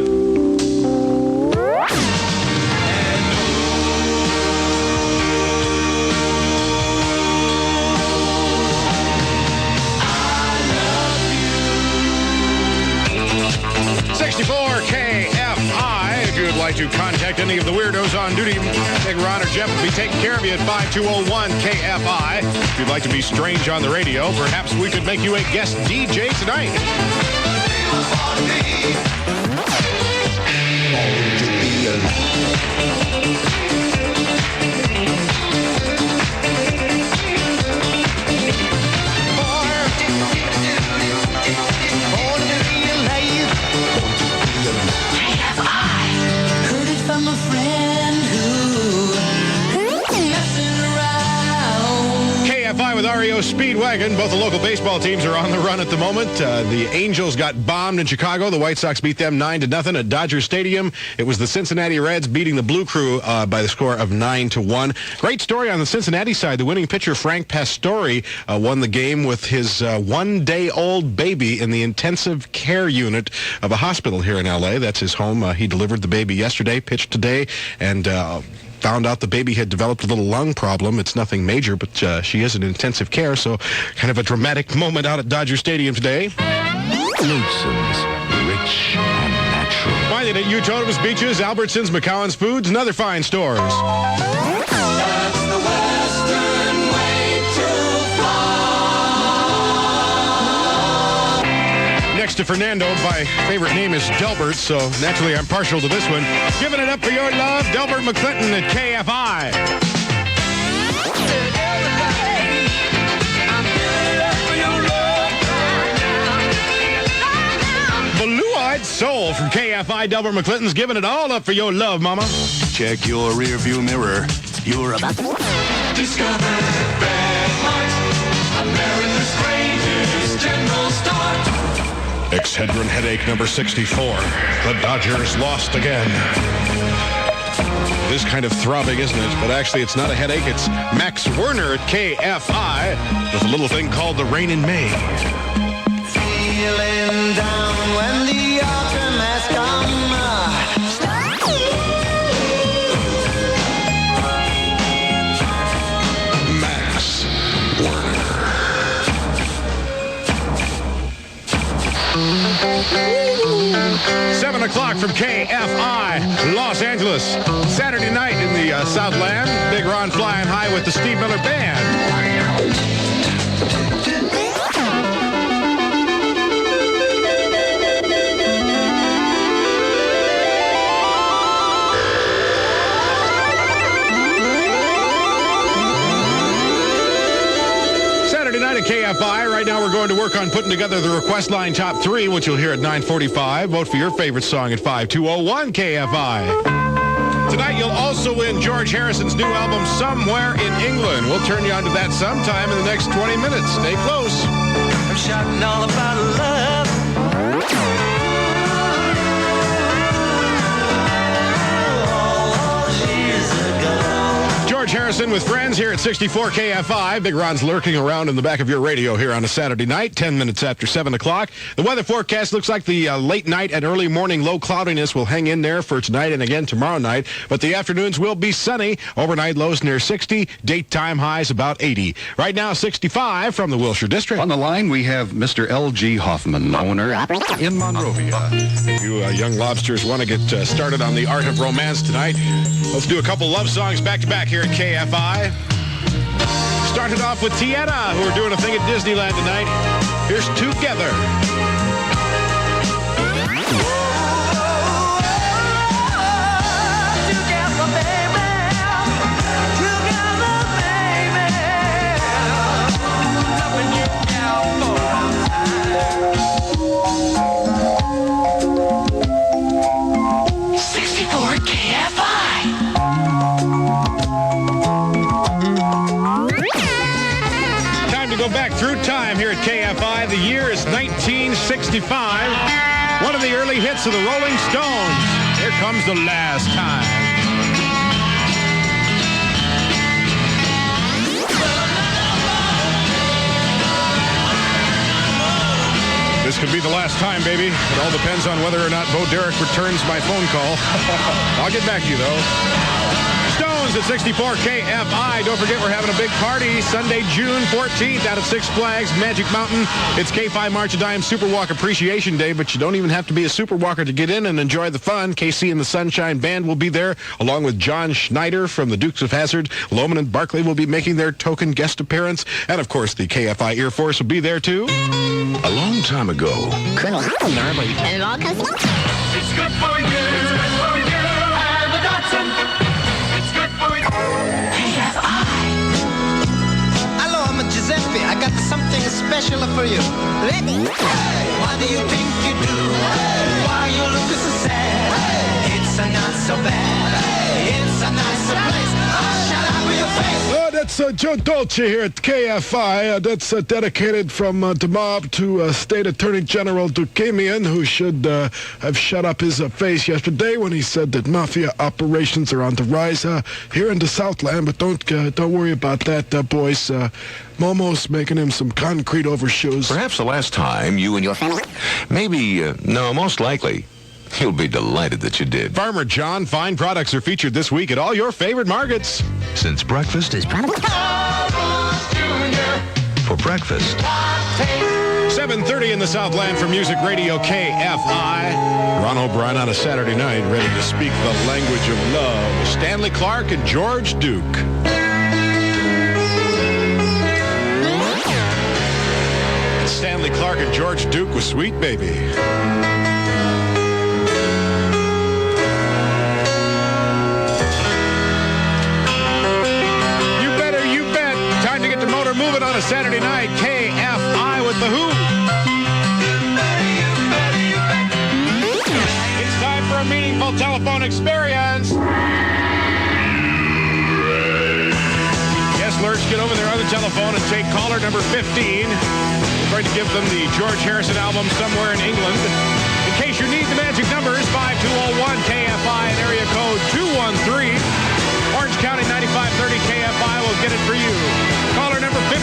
KFI. If you would like to contact any of the weirdos on duty, Big Ron or Jeff will be taking care of you at 5201 KFI. If you'd like to be strange on the radio, perhaps we could make you a guest DJ tonight. From a friend who messing around. KFI with REO Speedwagon. Both the local baseball teams are on the run at the moment. The Angels got bombed in Chicago. The White Sox beat them 9-0 at Dodger Stadium. It was the Cincinnati Reds beating the Blue Crew by the score of 9-1. Great story on the Cincinnati side. The winning pitcher, Frank Pastore, won the game with his one-day-old baby in the intensive care unit of a hospital here in L.A. That's his home. He delivered the baby yesterday, pitched today, and found out the baby had developed a little lung problem. It's nothing major, but she is in intensive care, so kind of a dramatic moment out at Dodger Stadium today. Lonesom's rich and natural. Find it at Utona's Beaches, Albertsons, McCowan's Foods, and other fine stores. That's the Western way to fly. Next to Fernando, my favorite name is Delbert, so naturally I'm partial to this one. Giving it up for your love, Delbert McClinton at KFI. Blue-Eyed Soul from KFI. Delbert McClinton's giving it all up for your love, mama. Check your rearview mirror. You're about to Discover Bed Light, America's greatest general store. Excedrin headache number 64. The Dodgers lost again. It is kind of throbbing, isn't it? But actually, it's not a headache. It's Max Werner at KFI with a little thing called the Rain in May. Feeling down when the autumn has come. 7 o'clock from KFI Los Angeles. Saturday night in the Southland. Big Ron flying high with the Steve Miller Band. Night at KFI. Right now we're going to work on putting together the request line top 3, which you'll hear at 9:45. Vote for your favorite song at 5201 KFI. Tonight you'll also win George Harrison's new album, Somewhere in England. We'll turn you on to that sometime in the next 20 minutes. Stay close. I'm shouting all about love. George Harrison with friends here at 64 KFI. Big Ron's lurking around in the back of your radio here on a Saturday night, 10 minutes after 7 o'clock. The weather forecast looks like the late night and early morning low cloudiness will hang in there for tonight and again tomorrow night, but the afternoons will be sunny. Overnight lows near 60, daytime highs about 80. Right now, 65 from the Wilshire District. On the line, we have Mr. L.G. Hoffman, owner in Monrovia. If you young lobsters want to get started on the art of romance tonight, let's do a couple love songs back-to-back here at KFI. Started off with Tieta, who are doing a thing at Disneyland tonight. Here's Together. Go back through time here at KFI. The year is 1965. One of the early hits of the Rolling Stones. Here comes the last time. This could be the last time, baby. It all depends on whether or not Bo Derek returns my phone call. I'll get back to you, though. Stones at 64 KFI. Don't forget we're having a big party Sunday, June 14th out at Six Flags Magic Mountain. It's KFI March of Dimes Super Walk Appreciation Day, but you don't even have to be a super walker to get in and enjoy the fun. KC and the Sunshine Band will be there, along with John Schneider from the Dukes of Hazzard. Loman and Barclay will be making their token guest appearance. And, of course, the KFI Air Force will be there, too. A long time ago, Colonel Narby and all kinds of... It's good for you. It's good for you. And the Datsun. It's good for you. KFI. Hello, I'm Giuseppe. I got something special for you. Ready? Hey, what do you think you do? Hey, why you look so sad? Hey, it's a not so bad. Hey, it's a nice place. Oh, shut up with your face. Oh, that's Joe Dolce here at KFI. That's dedicated from the mob to State Attorney General Dukamian, who should have shut up his face yesterday when he said that mafia operations are on the rise here in the Southland. But don't worry about that, boys. Momo's making him some concrete overshoes. Perhaps the last time you and your family... Maybe, no, most likely. He'll be delighted that you did. Farmer John, fine products are featured this week at all your favorite markets. Since breakfast is for breakfast. 7:30 in the Southland for Music Radio KFI. Ron O'Brien on a Saturday night, ready to speak the language of love. Stanley Clark and George Duke. Stanley Clark and George Duke with Sweet Baby. Moving on a Saturday night, KFI with The Who. It's time for a meaningful telephone experience. Yes, Lurch, get over there on the telephone and take caller number 15. We're going to give them the George Harrison album, Somewhere in England. In case you need the magic numbers, 5201 KFI and area code 213. Orange County 9530 KFI will get it for you. Caller number 15.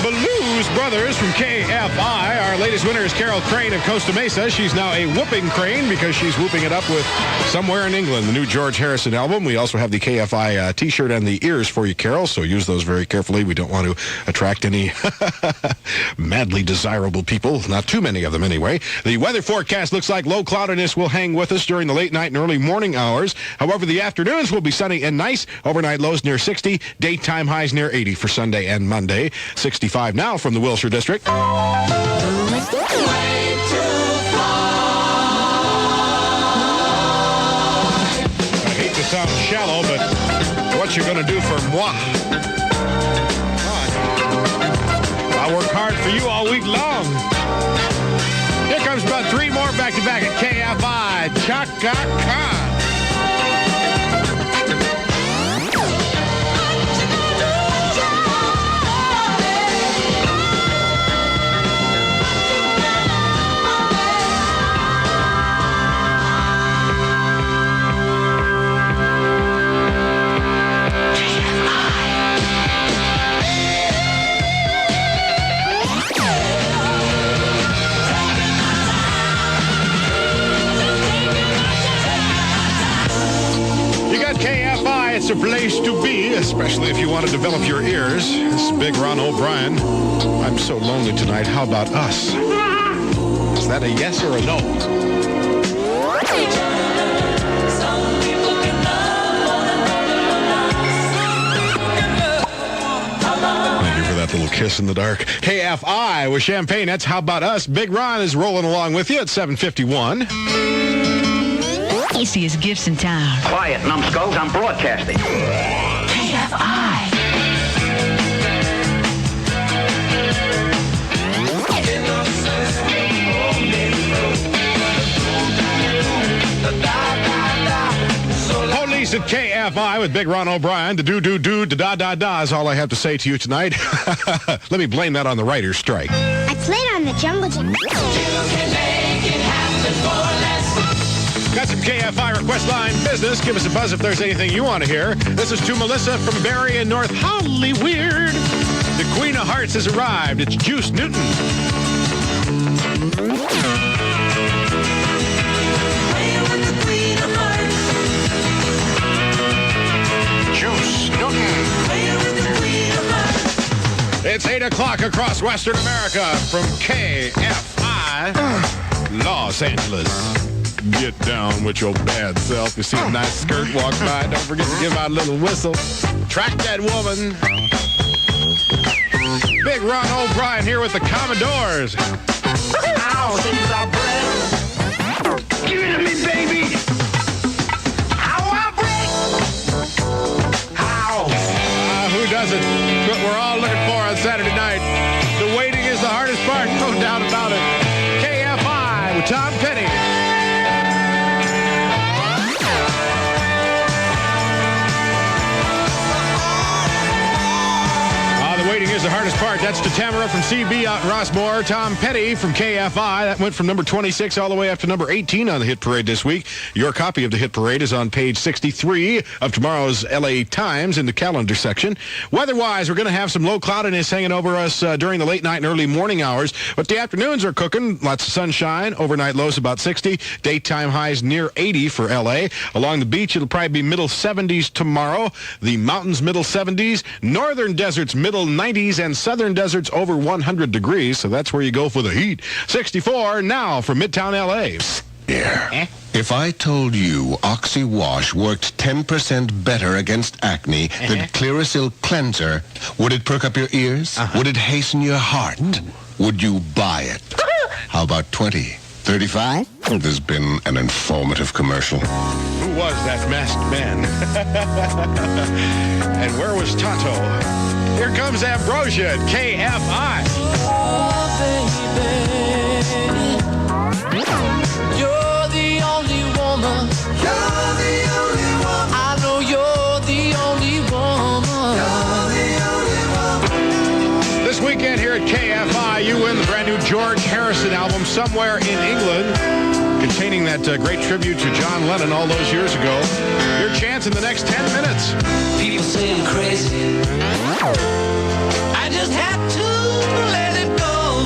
Blues Brothers from KFI. Our latest winner is Carol Crane of Costa Mesa. She's now a whooping crane because she's whooping it up with Somewhere in England, the new George Harrison album. We also have the KFI T-shirt and the ears for you, Carol, so use those very carefully. We don't want to attract any madly desirable people. Not too many of them, anyway. The weather forecast looks like low cloudiness will hang with us during the late night and early morning hours. However, the afternoons will be sunny and nice. Overnight lows near 60. Daytime highs near 80 for Sunday and Monday. 65 now from the Wilshire District. I hate to sound shallow, but what you gonna do for moi? Come on. I work hard for you all week long. Here comes about 3 more back-to-back at KFI. Chaka Khan. KFI, it's a place to be, especially if you want to develop your ears. This is Big Ron O'Brien. I'm so lonely tonight. How about us? Is that a yes or a no? Thank you for that little kiss in the dark. KFI with Champagne. That's How About Us. Big Ron is rolling along with you at 7:51. Tastiest gifts in town. Quiet, numbskulls. I'm broadcasting. KFI. Police at KFI with Big Ron O'Brien. The do, da is all I have to say to you tonight. Let me blame that on the writer's strike. I played on the Jungle Gym. You can make it happen for less. Got some KFI request line business. Give us a buzz if there's anything you want to hear. This is to Melissa from Barrie in North Hollywood. The Queen of Hearts has arrived. It's Juice Newton. Juice Newton. It's 8 o'clock across Western America from KFI Los Angeles. Get down with your bad self. You see a nice skirt walk by, don't forget to give out a little whistle. Track that woman. Big Ron O'Brien here with the Commodores. Ow, give it to me, baby. How I break. How? Who doesn't? What we're all looking for on Saturday night. The waiting is the hardest part, no doubt about it. KFI with Tom Petty. The waiting is the hardest part. That's to Tamara from CB out in Rossmore. Tom Petty from KFI. That went from number 26 all the way up to number 18 on the Hit Parade this week. Your copy of the Hit Parade is on page 63 of tomorrow's LA Times in the calendar section. Weather-wise, we're going to have some low cloudiness hanging over us during the late night and early morning hours. But the afternoons are cooking. Lots of sunshine. Overnight lows about 60. Daytime highs near 80 for LA. Along the beach, it'll probably be middle 70s tomorrow. The mountains, middle 70s. Northern deserts, middle 90s, and southern deserts over 100 degrees, so that's where you go for the heat. 64 now from Midtown LA. Yeah. If I told you Oxy Wash worked 10% better against acne than Clearasil Cleanser, would it perk up your ears? Would it hasten your heart? Would you buy it? How about 20? 35? There's been an informative commercial. Who was that masked man? And where was Tonto? Here comes Ambrosia at KFI. Oh, baby. You're the only woman. You're the only woman. I know you're the only woman. You're the only woman. This weekend here at KFI, you win the brand new George Harrison album, Somewhere in England, containing that great tribute to John Lennon all those years ago. Your chance in the next 10 minutes. People say I'm crazy. I just have to let it go.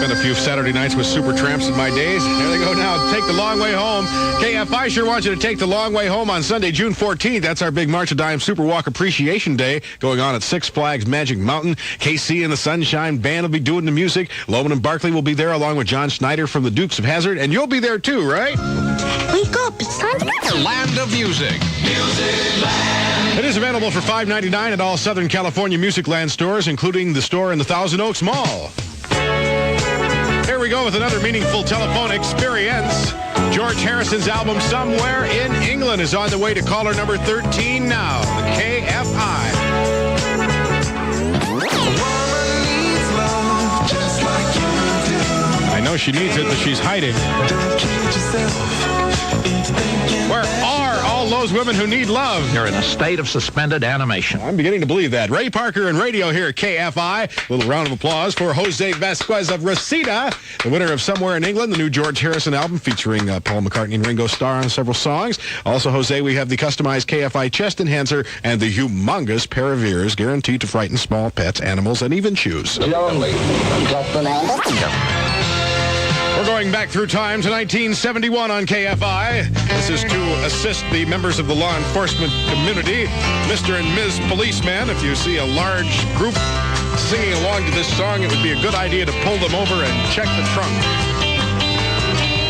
spent a few Saturday nights with super tramps in my days. There they go now. Take the long way home. KFI sure wants you to take the long way home on Sunday, June 14th. That's our big March of Dimes Super Walk Appreciation Day going on at Six Flags Magic Mountain. KC and the Sunshine Band will be doing the music. Loman and Barkley will be there along with John Schneider from the Dukes of Hazzard. And you'll be there too, right? Wake up, it's time to go. Land of Music. It is available for $5.99 at all Southern California Music Land stores, including the store in the Thousand Oaks Mall. Here we go with another meaningful telephone experience. George Harrison's album Somewhere in England is on the way to caller number 13 now. The KFI. I know she needs it, but she's hiding. Where are all those women who need love? You're in a state of suspended animation. I'm beginning to believe that. Ray Parker and radio here at KFI. A little round of applause for Jose Vasquez of Reseda, the winner of Somewhere in England, the new George Harrison album featuring Paul McCartney and Ringo Starr on several songs. Also, Jose, we have the customized KFI chest enhancer and the humongous pair of ears guaranteed to frighten small pets, animals, and even shoes. We're going back through time to 1971 on KFI. This is to assist the members of the law enforcement community. Mr. and Ms. Policeman, if you see a large group singing along to this song, it would be a good idea to pull them over and check the trunk.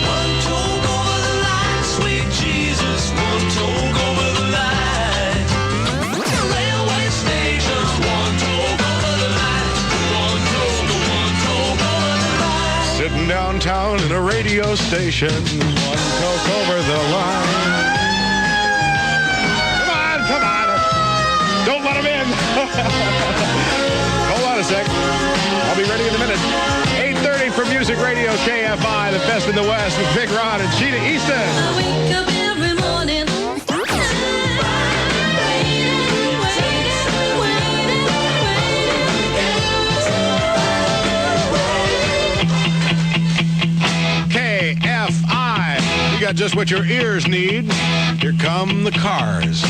One toke over the line, sweet Jesus, one toke over the line. Railway station, one toke over the line, one toke over the line. Sitting downtown in a radio station, one toke over the line. Come on. Don't let him in. Hold on a sec. I'll be ready in a minute. 8:30 for Music Radio KFI, the best in the West with Big Ron and Sheeta Easton. I wake up every morning. KFI. You got just what your ears need. Here come the Cars.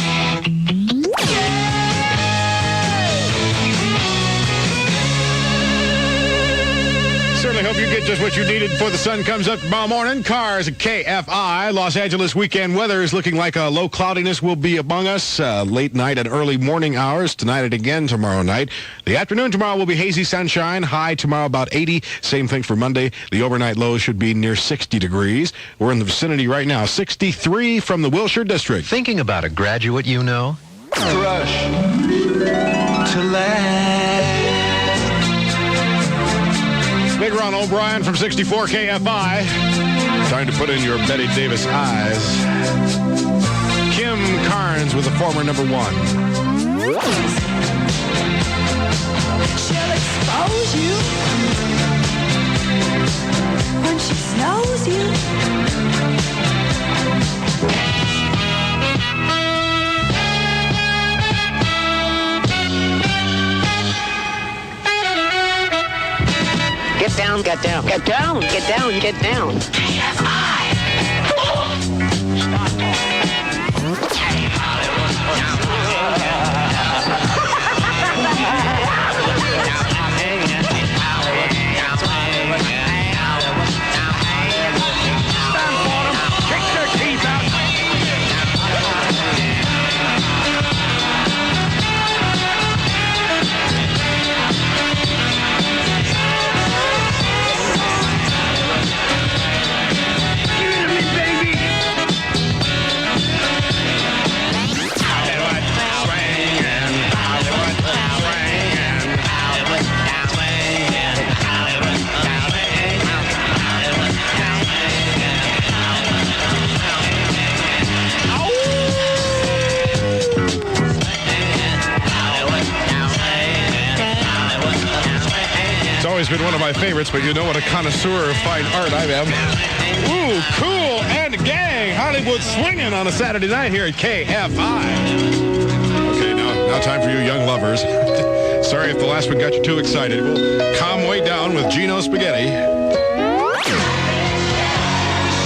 Certainly hope you get just what you needed before the sun comes up tomorrow morning. Cars at KFI. Los Angeles weekend weather is looking like a low cloudiness will be among us late night and early morning hours. Tonight and again tomorrow night. The afternoon tomorrow will be hazy sunshine. High tomorrow about 80. Same thing for Monday. The overnight low should be near 60 degrees. We're in the vicinity right now. 63 from the Wilshire District. Thinking about a graduate you know? Rush to land. Big Ron O'Brien from 64 KFI. Time to put in your Betty Davis eyes. Kim Carnes with the former number one. She'll expose you when she snows you. Get down, get down. Get down, get down, get down. Always been one of my favorites, but you know what a connoisseur of fine art I am. Ooh, Cool and Gang, Hollywood swinging on a Saturday night here at KFI. Okay, now time for you young lovers. Sorry if the last one got you too excited. We'll calm way down with Gino Spaghetti.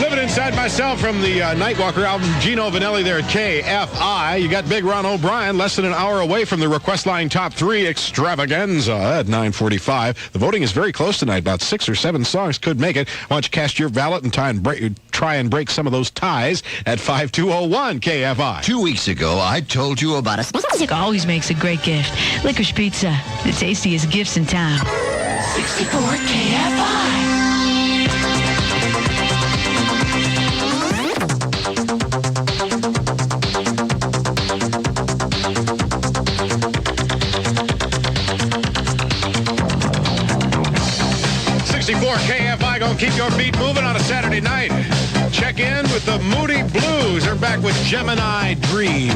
Living inside my myself from the Nightwalker album, Gino Vanelli there at KFI. You got Big Ron O'Brien less than an hour away from the Request Line Top 3 extravaganza at 9:45. The voting is very close tonight. About 6 or 7 songs could make it. Why don't you cast your ballot and try and break some of those ties at 5201 KFI. 2 weeks ago, I told you about a... Music always makes a great gift. Licorice Pizza, the tastiest gifts in town. 64 KFI. KFI gonna keep your beat moving on a Saturday night. Check in with the Moody Blues. They're back with Gemini Dream.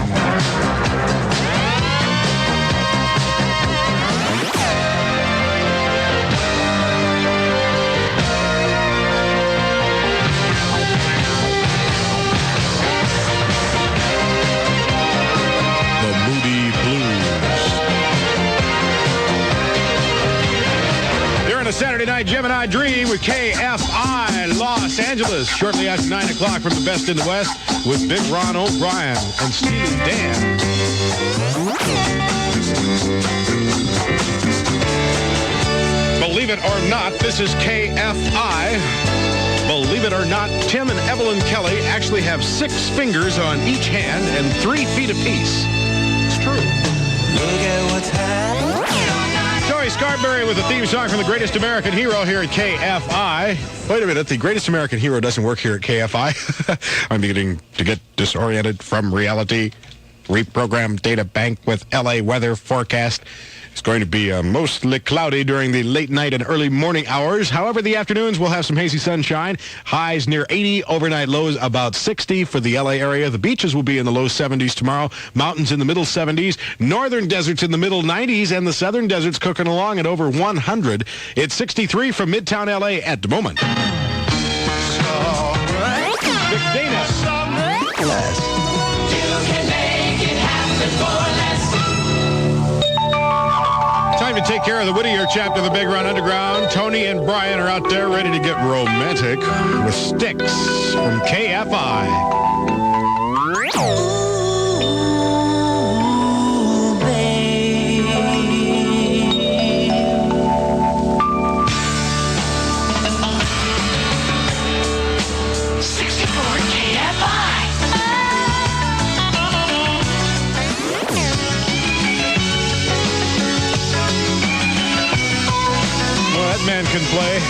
The Moody Blues. During a Saturday night Gemini Dream with KFI Los Angeles. Shortly after 9 o'clock from the Best in the West with Big Ron O'Brien and Steely Dan. Believe it or not, this is KFI. Believe it or not, Tim and Evelyn Kelly actually have 6 fingers on each hand and 3 feet apiece. It's true. Look at what's happening. Joey Scarberry with the theme song from The Greatest American Hero here at KFI. Wait a minute, The Greatest American Hero doesn't work here at KFI. I'm beginning to get disoriented from reality. Reprogram data bank with LA weather forecast. It's going to be mostly cloudy during the late night and early morning hours. However, the afternoons will have some hazy sunshine. Highs near 80, overnight lows about 60 for the LA area. The beaches will be in the low 70s tomorrow. Mountains in the middle 70s. Northern deserts in the middle 90s. And the southern deserts cooking along at over 100. It's 63 from Midtown LA at the moment. Big Dana. Time to take care of the Whittier chapter of the Big Run Underground. Tony and Brian are out there ready to get romantic with Sticks from KFI. Man can play.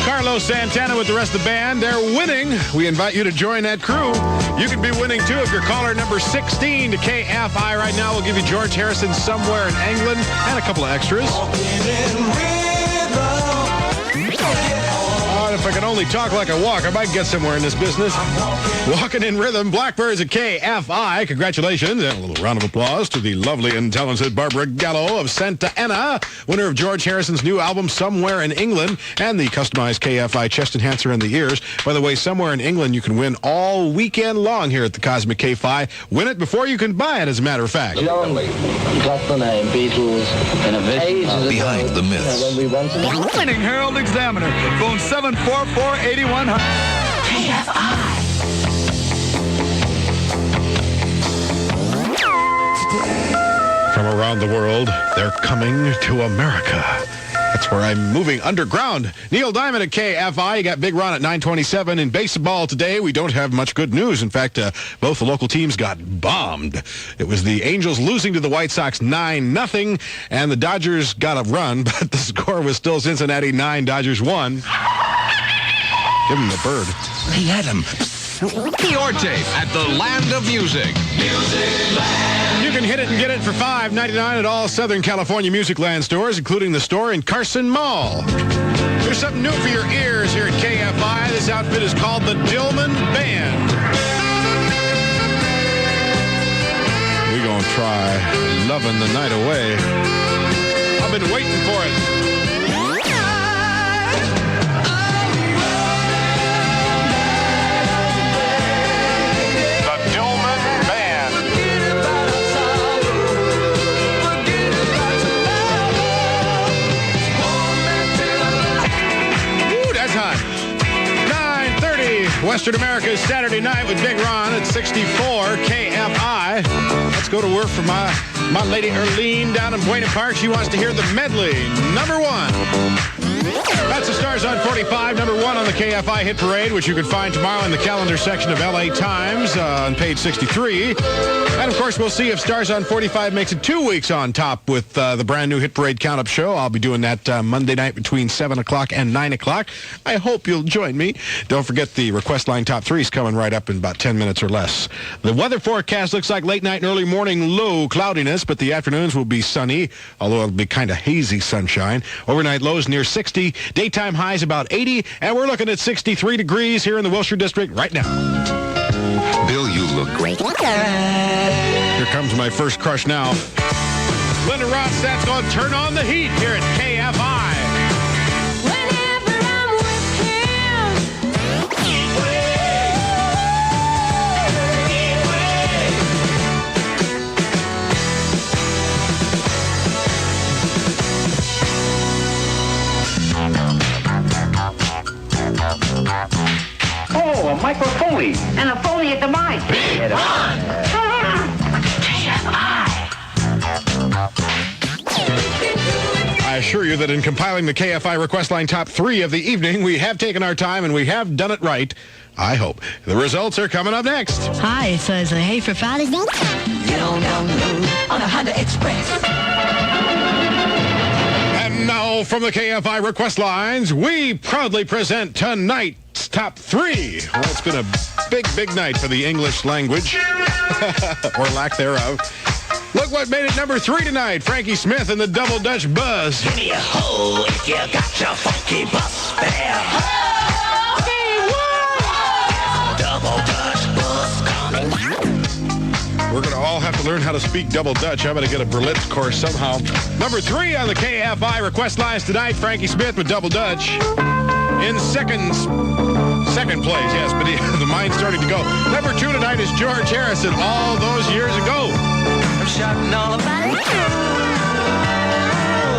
Carlos Santana with the rest of the band. They're winning. We invite you to join that crew. You could be winning too if you're caller number 16 to KFI right now. We'll give you George Harrison Somewhere in England and a couple of extras. If I could only talk like I walk, I might get somewhere in this business. Walking in Rhythm, Blackbirds at KFI. Congratulations and a little round of applause to the lovely and talented Barbara Gallo of Santa Ana, winner of George Harrison's new album, Somewhere in England, and the customized KFI chest enhancer in the ears. By the way, Somewhere in England, you can win all weekend long here at the Cosmic KFI. Win it before you can buy it, as a matter of fact. Lonely. That's the name. Beatles. In a ages Behind the myths. when we went to Winning Herald Examiner. Phone 744-8100. KFI. From around the world, they're coming to America. That's where I'm moving underground. Neil Diamond at KFI. You got Big Ron at 9:27. In baseball today, we don't have much good news. In fact, both the local teams got bombed. It was the Angels losing to the White Sox 9-0, and the Dodgers got a run, but the score was still Cincinnati 9, Dodgers 1. Give him the bird. He had him. Your tape at the Land of Music. You can hit it and get it for $5.99 at all Southern California Music Land stores, including the store in Carson Mall. There's something new for your ears here at KFI. This outfit is called the Dillman Band. We're going to try Loving the Night Away. I've been waiting for it. Western America's Saturday night with Big Ron at 64 KFI. Let's go to work for my lady Erlene down in Buena Park. She wants to hear the medley. Number 1. That's the Stars on 45, number 1 on the KFI Hit Parade, which you can find tomorrow in the calendar section of LA Times on page 63. And, of course, we'll see if Stars on 45 makes it 2 weeks on top with the brand new Hit Parade Count-Up show. I'll be doing that Monday night between 7 o'clock and 9 o'clock. I hope you'll join me. Don't forget the request line top 3 is coming right up in about 10 minutes or less. The weather forecast looks like late night and early morning low cloudiness, but the afternoons will be sunny, although it'll be kind of hazy sunshine. Overnight lows near 60, daytime highs about 80, and we're looking at 63 degrees here in the Wilshire District right now. Bill, you look great. Here comes my first crush now. Linda Ronstadt's going to turn on the heat here at KFI. Oh, a microphony. And a phony at the mic. I assure you that in compiling the KFI request line top 3 of the evening, we have taken our time and we have done it right. I hope. The results are coming up next. Hi, it's Hey for Friday. Get on down the road on a Honda Express. And now from the KFI request lines, we proudly present tonight's top 3. Well, it's been a big, big night for the English language, or lack thereof. Look what made it number 3 tonight. Frankie Smith and the Double Dutch Buzz. Give me a hoe if you got your funky bus fare. Double Dutch bus coming. We're going to all have to learn how to speak Double Dutch. I'm going to get a Berlitz course somehow. Number 3 on the KFI request lines tonight, Frankie Smith with Double Dutch. In second place, yes, but the mind's starting to go. Number 2 tonight is George Harrison, All Those Years Ago. I'm shouting all about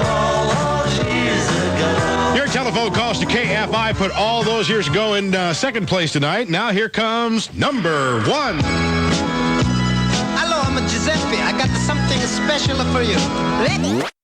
all those years ago. Your telephone calls to KFI put All Those Years Ago in second place tonight. Now here comes number 1. Hello, I'm Giuseppe. I got something special for you. Ready?